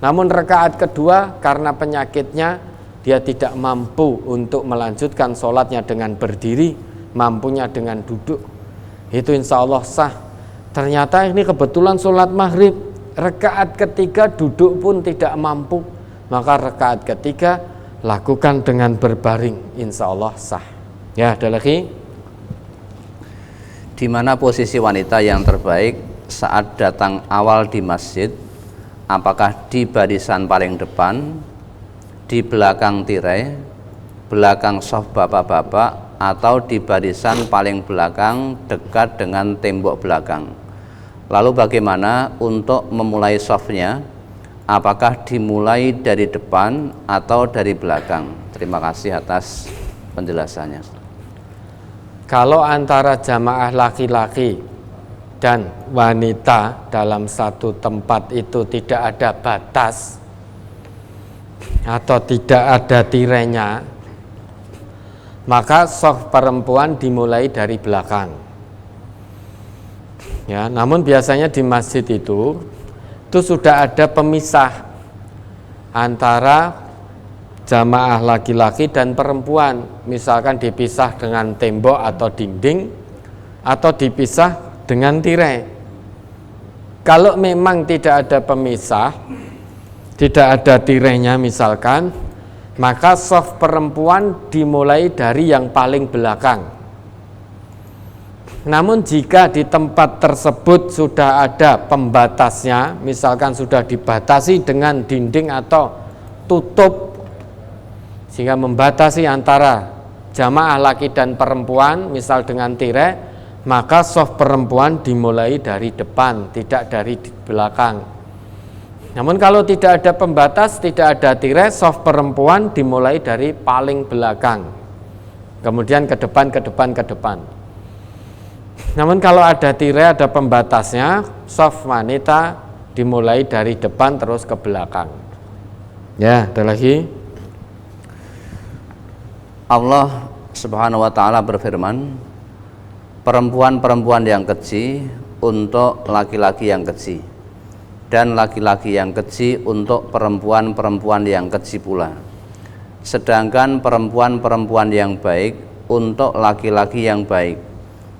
namun rakaat kedua karena penyakitnya dia tidak mampu untuk melanjutkan sholatnya dengan berdiri, mampunya dengan duduk. Itu insya Allah sah. Ternyata ini kebetulan sholat maghrib, rakaat ketiga duduk pun tidak mampu, maka rakaat ketiga lakukan dengan berbaring, insya Allah sah. Ya, ada lagi? Di mana posisi wanita yang terbaik saat datang awal di masjid? Apakah di barisan paling depan, di belakang tirai, belakang shaf bapak-bapak, atau di barisan paling belakang dekat dengan tembok belakang? Lalu bagaimana untuk memulai shafnya? Apakah dimulai dari depan atau dari belakang? Terima kasih atas penjelasannya. Kalau antara jamaah laki-laki dan wanita dalam satu tempat itu tidak ada batas atau tidak ada tirainya, maka shaf perempuan dimulai dari belakang. Ya, namun biasanya di masjid itu sudah ada pemisah antara jamaah laki-laki dan perempuan, misalkan dipisah dengan tembok atau dinding atau dipisah dengan tirai. Kalau memang tidak ada pemisah, tidak ada tirainya misalkan, maka shaf perempuan dimulai dari yang paling belakang. Namun jika di tempat tersebut sudah ada pembatasnya, misalkan sudah dibatasi dengan dinding atau tutup sehingga membatasi antara jamaah laki dan perempuan, misal dengan tirai, maka shaf perempuan dimulai dari depan, tidak dari belakang. Namun kalau tidak ada pembatas, tidak ada tirai, shaf perempuan dimulai dari paling belakang, kemudian ke depan, ke depan, ke depan. Namun kalau ada tirai, ada pembatasnya, shaf wanita dimulai dari depan terus ke belakang. Ya, ada lagi. Allah Subhanahu wa taala berfirman, perempuan-perempuan yang kecil untuk laki-laki yang kecil, dan laki-laki yang kecil untuk perempuan-perempuan yang kecil pula. Sedangkan perempuan-perempuan yang baik untuk laki-laki yang baik,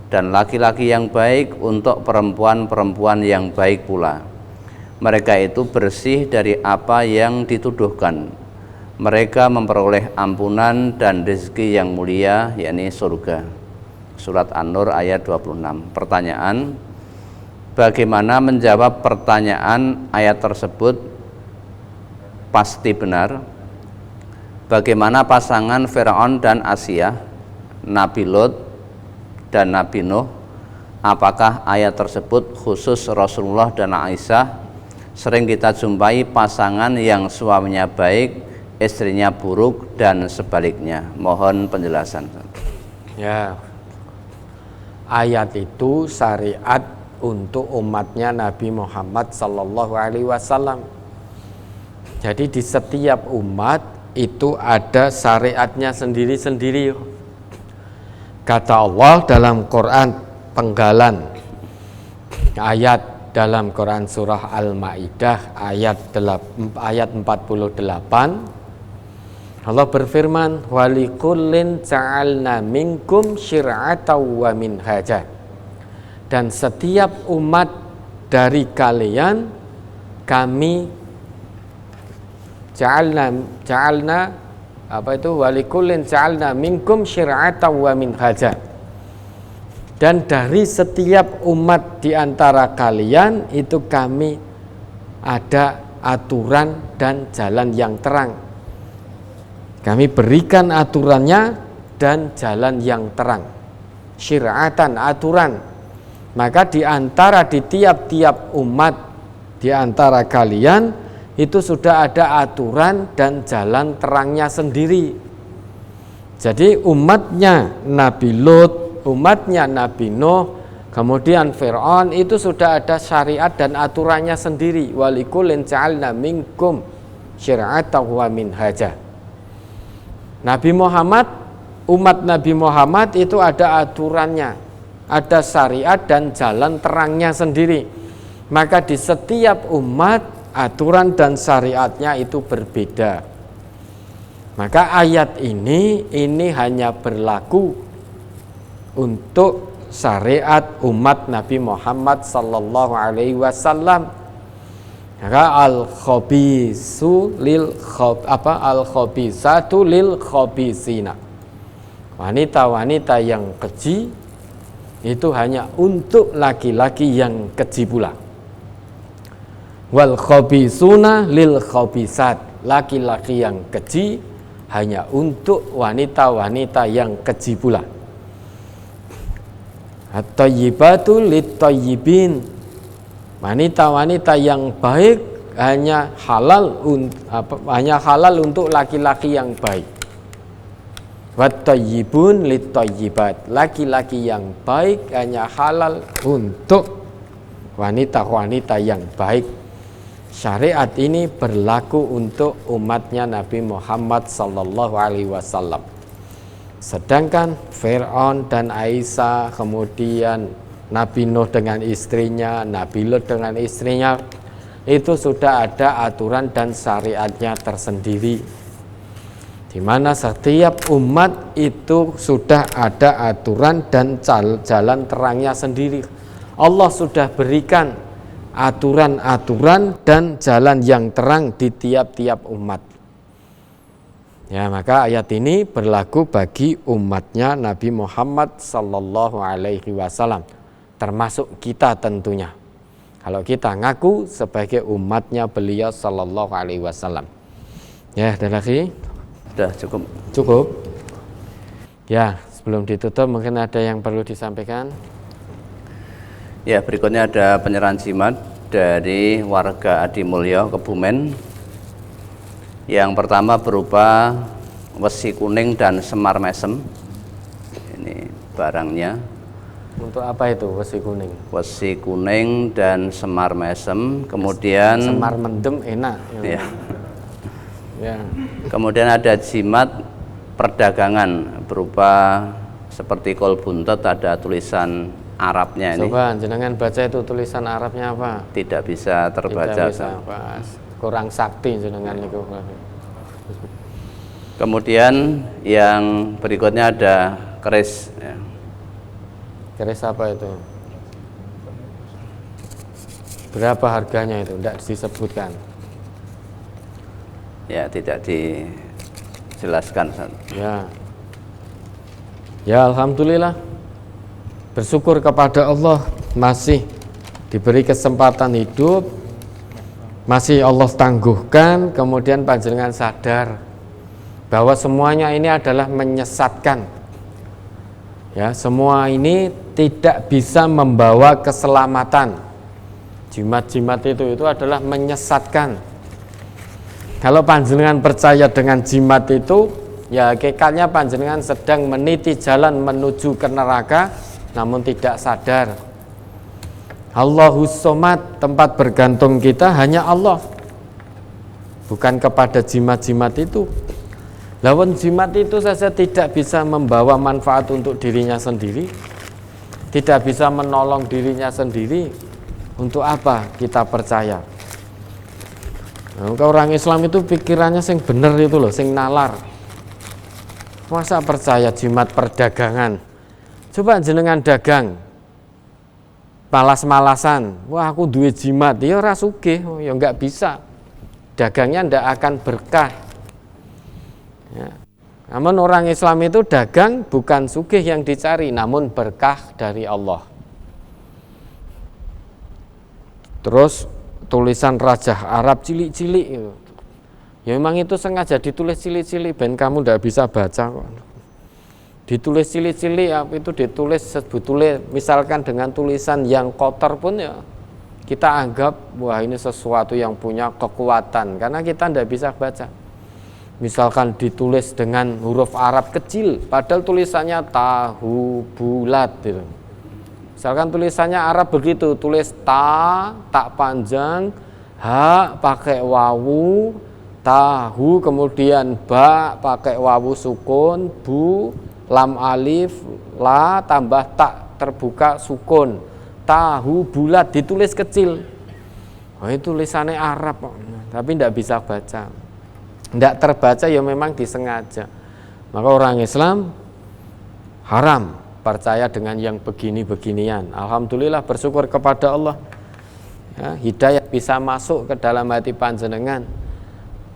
dan laki-laki yang baik untuk perempuan-perempuan yang baik pula. Mereka itu bersih dari apa yang dituduhkan. Mereka memperoleh ampunan dan rezeki yang mulia, yakni surga. Surat An-Nur ayat 26. Pertanyaan, bagaimana menjawab pertanyaan ayat tersebut? Pasti benar. Bagaimana pasangan Firaun dan Asia, Nabi Lot dan Nabi Nuh, apakah ayat tersebut khusus Rasulullah dan Aisyah? Sering kita jumpai pasangan yang suaminya baik, istrinya buruk, dan sebaliknya. Mohon penjelasan. Ya, ayat itu syariat untuk umatnya Nabi Muhammad Sallallahu Alaihi Wasallam. Jadi di setiap umat itu ada syariatnya sendiri-sendiri. Kata Allah dalam Quran penggalan ayat dalam Quran surah Al-Maidah ayat 48, Allah berfirman, walikullin ja'alna minkum syir'atan wa minhaja. Dan setiap umat dari kalian kami ja'alna walikullin ja'alna minkum syir'atan wa minhaja. Dan dari setiap umat di antara kalian itu kami ada aturan dan jalan yang terang. Kami berikan aturannya dan jalan yang terang. Syir'atan, aturan. Maka di antara di tiap-tiap umat di antara kalian itu sudah ada aturan dan jalan terangnya sendiri. Jadi umatnya Nabi Lut, umatnya Nabi Nuh, kemudian Fir'aun itu sudah ada syariat dan aturannya sendiri. Walikullin ja'alna minkum syir'atan wa minhaja. Nabi Muhammad, umat Nabi Muhammad itu ada aturannya, ada syariat dan jalan terangnya sendiri. Maka di setiap umat aturan dan syariatnya itu berbeda. Maka ayat ini hanya berlaku untuk syariat umat Nabi Muhammad Sallallahu Alaihi Wasallam. Maka al-khabisatu lil khabisina. Wanita-wanita yang keji itu hanya untuk laki-laki yang keji pula. Wal khabisuna lil khabisat. Laki-laki yang keji hanya untuk wanita-wanita yang keji pula. At-thayyibatu lit-thayyibin. Wanita-wanita yang baik hanya halal untuk laki-laki yang baik. Wat-thayyibun lit-thayyibat. Laki-laki yang baik hanya halal untuk wanita-wanita yang baik. Syariat ini berlaku untuk umatnya Nabi Muhammad Sallallahu Alaihi Wasallam. Sedangkan Fir'aun dan Aisyah, kemudian Nabi Nuh dengan istrinya, Nabi Lut dengan istrinya, itu sudah ada aturan dan syariatnya tersendiri, di mana setiap umat itu sudah ada aturan dan jalan terangnya sendiri. Allah sudah berikan aturan-aturan dan jalan yang terang di tiap-tiap umat. Ya, maka ayat ini berlaku bagi umatnya Nabi Muhammad sallallahu alaihi wasallam, termasuk kita tentunya. Kalau kita ngaku sebagai umatnya beliau sallallahu alaihi wasallam. Ya, ada lagi? Sudah cukup. Cukup. Ya, sebelum ditutup mungkin ada yang perlu disampaikan. Ya, berikutnya ada penyerahan jimat dari warga Adimulyo, Kebumen. Yang pertama berupa wesi kuning dan semar mesem. Ini barangnya. Untuk apa itu wesi kuning? Wesi kuning dan semar mesem. Kemudian semar mendem enak. Ya. Ya. Kemudian ada jimat perdagangan berupa seperti kol buntet, ada tulisan Arabnya ini. Coba jenengan baca itu tulisan Arabnya apa? Tidak bisa terbaca. Tidak bisa, kurang sakti jenengan niku. Kemudian yang berikutnya ada keris. Ya. Keris apa itu? Berapa harganya itu? Tidak disebutkan. Ya, tidak dijelaskan. Ya. Ya, alhamdulillah. Bersyukur kepada Allah masih diberi kesempatan hidup, masih Allah tangguhkan, kemudian panjenengan sadar bahwa semuanya ini adalah menyesatkan. Ya, semua ini tidak bisa membawa keselamatan. Jimat-jimat itu adalah menyesatkan. Kalau panjenengan percaya dengan jimat itu, ya hakikatnya panjenengan sedang meniti jalan menuju ke neraka, namun tidak sadar. Allahus Somad, tempat bergantung kita hanya Allah, bukan kepada jimat-jimat itu. Lawan jimat itu saja tidak bisa membawa manfaat untuk dirinya sendiri, tidak bisa menolong dirinya sendiri. Untuk apa kita percaya? Nah, orang Islam itu pikirannya sing bener itu loh, sing nalar. Masa percaya jimat perdagangan? Coba jenengan dagang, malas-malasan, wah aku duwe jimat, ya ora sugih, ya enggak bisa. Dagangnya ndak akan berkah. Ya. Namun orang Islam itu dagang bukan sugih yang dicari, namun berkah dari Allah. Terus tulisan Raja Arab cilik-cilik itu. Ya memang itu sengaja ditulis cilik-cilik ben kamu ndak bisa baca kok. Ditulis cilik-cilik itu ditulis sebetulnya misalkan dengan tulisan yang kotor pun ya kita anggap wah ini sesuatu yang punya kekuatan karena kita tidak bisa baca. Misalkan ditulis dengan huruf Arab kecil padahal tulisannya tahu bulat gitu. Misalkan tulisannya Arab begitu, tulis tak panjang, ha pakai wawu, tahu kemudian ba pakai wawu sukun, bu lam alif, la tambah tak terbuka sukun, tahu bulat ditulis kecil. Oh itu tulisannya Arab, tapi tidak bisa baca, tidak terbaca ya memang disengaja. Maka orang Islam haram percaya dengan yang begini-beginian. Alhamdulillah bersyukur kepada Allah. Ya, hidayah bisa masuk ke dalam hati panjenengan.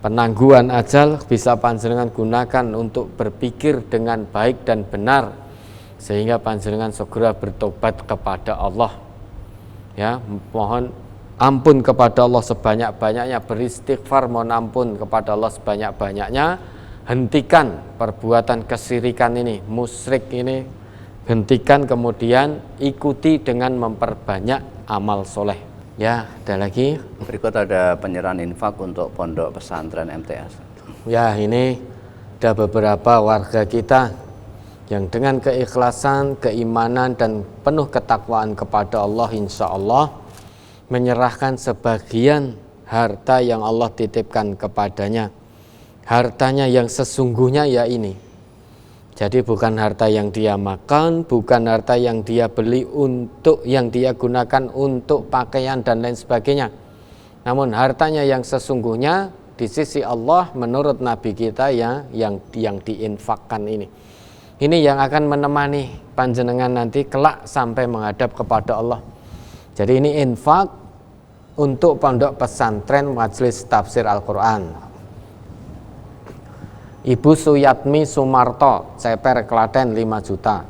Penangguhan ajal bisa panjenengan gunakan untuk berpikir dengan baik dan benar sehingga panjenengan segera bertobat kepada Allah. Ya, mohon ampun kepada Allah sebanyak-banyaknya, beristighfar mohon ampun kepada Allah sebanyak-banyaknya. Hentikan perbuatan kesyirikan ini, musyrik ini, hentikan kemudian ikuti dengan memperbanyak amal soleh. Ya, ada lagi. Berikut ada penyerahan infak untuk pondok pesantren MTS. Ya, ini ada beberapa warga kita yang dengan keikhlasan, keimanan dan penuh ketakwaan kepada Allah insya Allah menyerahkan sebagian harta yang Allah titipkan kepadanya. Hartanya yang sesungguhnya ya ini, Jadi bukan harta yang dia makan, bukan harta yang dia beli untuk yang dia gunakan untuk pakaian dan lain sebagainya. Namun hartanya yang sesungguhnya di sisi Allah menurut Nabi kita yang diinfakkan ini. Ini yang akan menemani panjenengan nanti kelak sampai menghadap kepada Allah. Jadi ini infak untuk pondok pesantren Majelis Tafsir Al-Quran. Ibu Suyatmi Sumarto, Ceper, Klaten 5 juta.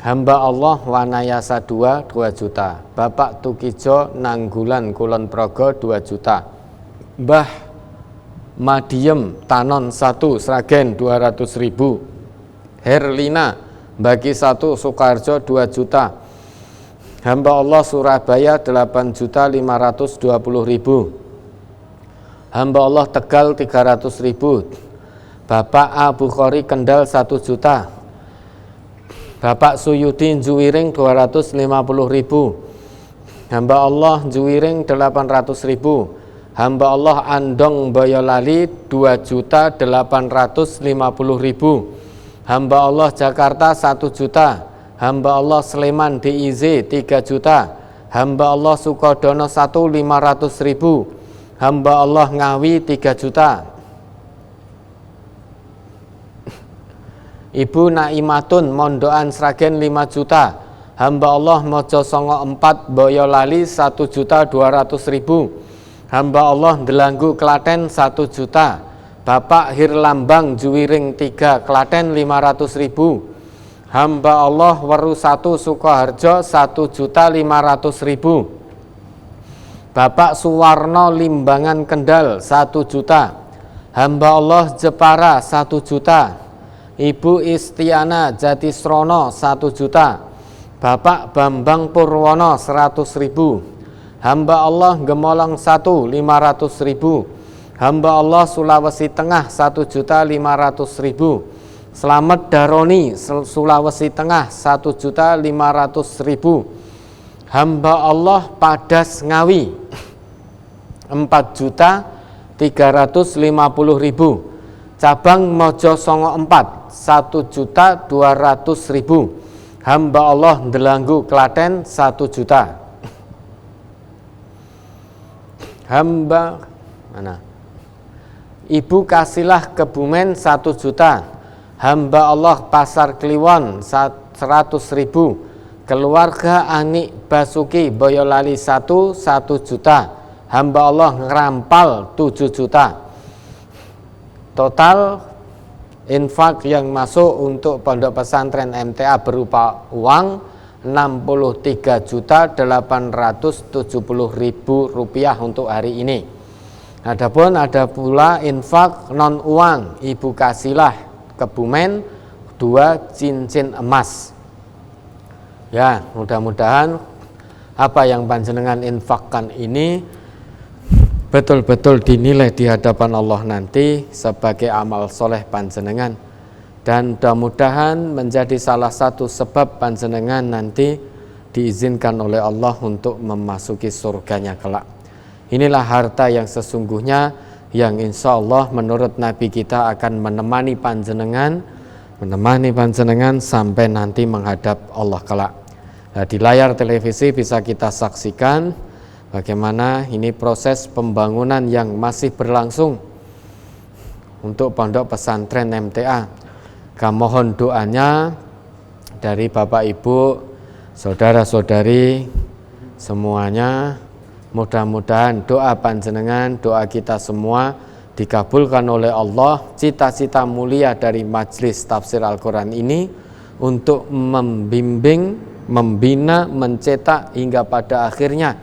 Hamba Allah Wanayasa 2 juta. Bapak Tukijo Nanggulan Kulon Progo 2 juta. Mbah Madiem Tanon 1 Sragen 200.000. Herlina Bagi 1 Sukarjo 2 juta. Hamba Allah Surabaya 8.520.000. Hamba Allah Tegal 300.000. Bapak A. Bukhari Kendal 1 juta. Bapak Suyudin Juwiring 250.000. Hamba Allah Juwiring 800.000. Hamba Allah Andong Boyolali 2.850.000. Hamba Allah Jakarta 1 juta. Hamba Allah Sleman DIZ 3 juta. Hamba Allah Sukodono 1 500.000. Hamba Allah Ngawi 3 juta. Ibu Naimatun Mondoan Sragen 5 juta. Hamba Allah Mojo Songo 4 Boyolali 1.200.000. Hamba Allah Delanggu Klaten 1 juta. Bapak Hirlambang Juwiring 3 Klaten 500.000. Hamba Allah Weru 1 Sukoharjo 1.500.000. Bapak Suwarno Limbangan Kendal 1 juta. Hamba Allah Jepara 1 juta. Ibu Istiana Jatisrono 1 juta. Bapak Bambang Purwono 100.000. Hamba Allah Gemolong 1 500.000. Hamba Allah Sulawesi Tengah 1.500.000. Slamet Daroni Sulawesi Tengah 1.500.000. Hamba Allah Padas Ngawi 4.350.000. Cabang Mojo Songo 4 1.200.000. Hamba Allah Delanggu Klaten 1 juta. Hamba mana? Ibu Kasilah Kebumen 1 juta. Hamba Allah Pasar Kliwon 100.000. Keluarga Ani Basuki Boyolali 1 juta. Hamba Allah Ngerampal 7 juta. Total infak yang masuk untuk pondok pesantren MTA berupa uang 63.870.000 rupiah untuk hari ini. Adapun ada pula infak non uang Ibu Kasilah Kebumen 2 cincin emas. Ya, mudah-mudahan apa yang panjenengan infakkan ini betul-betul dinilai di hadapan Allah nanti sebagai amal soleh panjenengan, dan mudah-mudahan menjadi salah satu sebab panjenengan nanti diizinkan oleh Allah untuk memasuki surganya kelak. Inilah harta yang sesungguhnya yang insya Allah menurut Nabi kita akan menemani panjenengan sampai nanti menghadap Allah kelak. Nah, di layar televisi bisa kita saksikan bagaimana ini proses pembangunan yang masih berlangsung untuk pondok pesantren MTA. Mohon doanya dari Bapak Ibu, saudara-saudari semuanya. Mudah-mudahan doa panjenengan, doa kita semua dikabulkan oleh Allah. Cita-cita mulia dari Majelis Tafsir Al-Quran ini untuk membimbing, membina, mencetak hingga pada akhirnya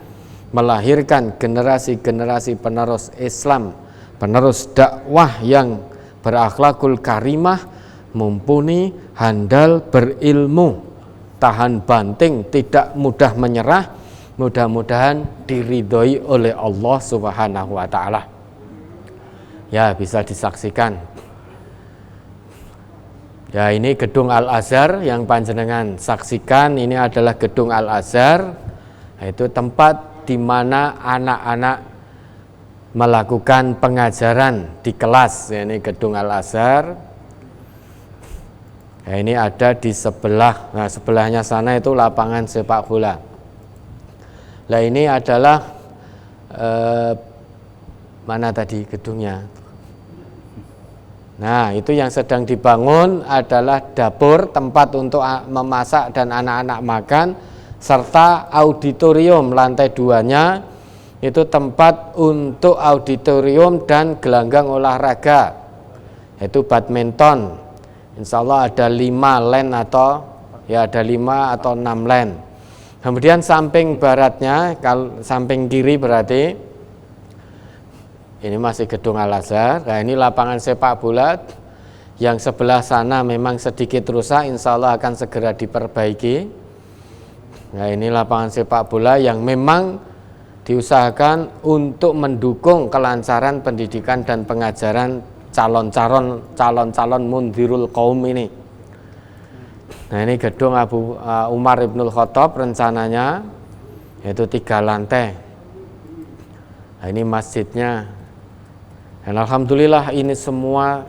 melahirkan generasi-generasi penerus Islam, penerus dakwah yang berakhlakul karimah, mumpuni, handal, berilmu, tahan banting, tidak mudah menyerah. Mudah-mudahan diridhoi oleh Allah Subhanahu wa taala. Ya, bisa disaksikan. Ya, ini gedung Al-Azhar yang panjenengan saksikan. Ini adalah gedung Al-Azhar, yaitu tempat di mana anak-anak melakukan pengajaran di kelas. Ya, ini gedung Al-Azhar. Nah, ini ada di sebelah. Nah, sebelahnya sana itu lapangan sepak bola. Nah, ini adalah mana tadi gedungnya? Nah, itu yang sedang dibangun adalah dapur, tempat untuk memasak dan anak-anak makan, serta auditorium lantai 2-nya itu tempat untuk auditorium dan gelanggang olahraga, yaitu badminton. Insya Allah ada 5 lane atau 6 lane. Kemudian samping baratnya, samping kiri berarti ini masih gedung Al-Azhar. Nah, ini lapangan sepak bola yang sebelah sana memang sedikit rusak, insya Allah akan segera diperbaiki. Nah, ini lapangan sepak bola yang memang diusahakan untuk mendukung kelancaran pendidikan dan pengajaran calon-calon mundhirul qaum ini. Nah, ini gedung Abu Umar Ibnul Khattab rencananya yaitu 3 lantai. Nah, ini masjidnya. Dan alhamdulillah ini semua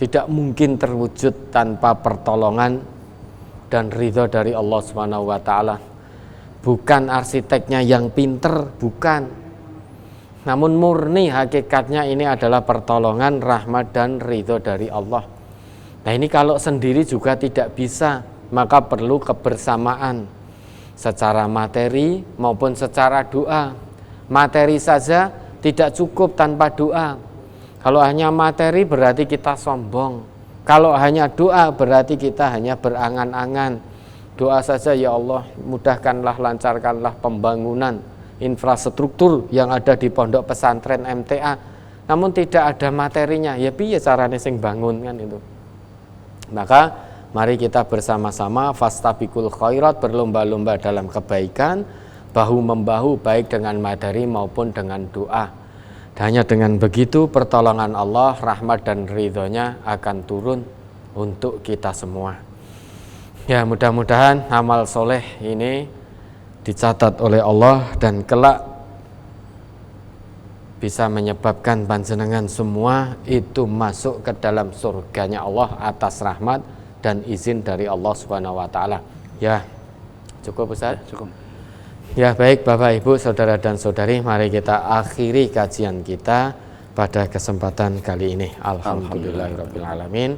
tidak mungkin terwujud tanpa pertolongan dan ridho dari Allah Subhanahu wa taala. Bukan arsiteknya yang pinter, bukan. Namun murni hakikatnya ini adalah pertolongan, rahmat dan ridho dari Allah. Nah, ini kalau sendiri juga tidak bisa, maka perlu kebersamaan secara materi maupun secara doa. Materi saja tidak cukup tanpa doa. Kalau hanya materi berarti kita sombong. Kalau hanya doa berarti kita hanya berangan-angan. Doa saja, ya Allah mudahkanlah, lancarkanlah pembangunan infrastruktur yang ada di pondok pesantren MTA. Namun tidak ada materinya, ya piye carane sing bangun kan itu. Maka mari kita bersama-sama fastabiqul khairat, berlomba-lomba dalam kebaikan, bahu-membahu baik dengan materi maupun dengan doa. Dan hanya dengan begitu pertolongan Allah, rahmat dan ridhonya akan turun untuk kita semua. Ya, mudah-mudahan amal soleh ini dicatat oleh Allah dan kelak bisa menyebabkan panjenengan semua itu masuk ke dalam surganya Allah atas rahmat dan izin dari Allah Subhanahu wa taala. Ya, cukup Ustaz? Cukup. Ya, baik Bapak Ibu, Saudara dan Saudari, mari kita akhiri kajian kita pada kesempatan kali ini. Alhamdulillahirabbil alamin.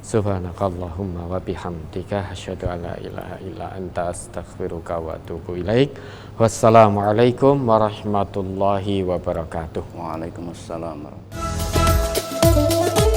Subhanakallahumma wa bihamdika asyhadu an la ilaha illa anta astaghfiruka wa atubu ilaik. Wassalamualaikum warahmatullahi wabarakatuh. Waalaikumsalam warahmatullahi wabarakatuh.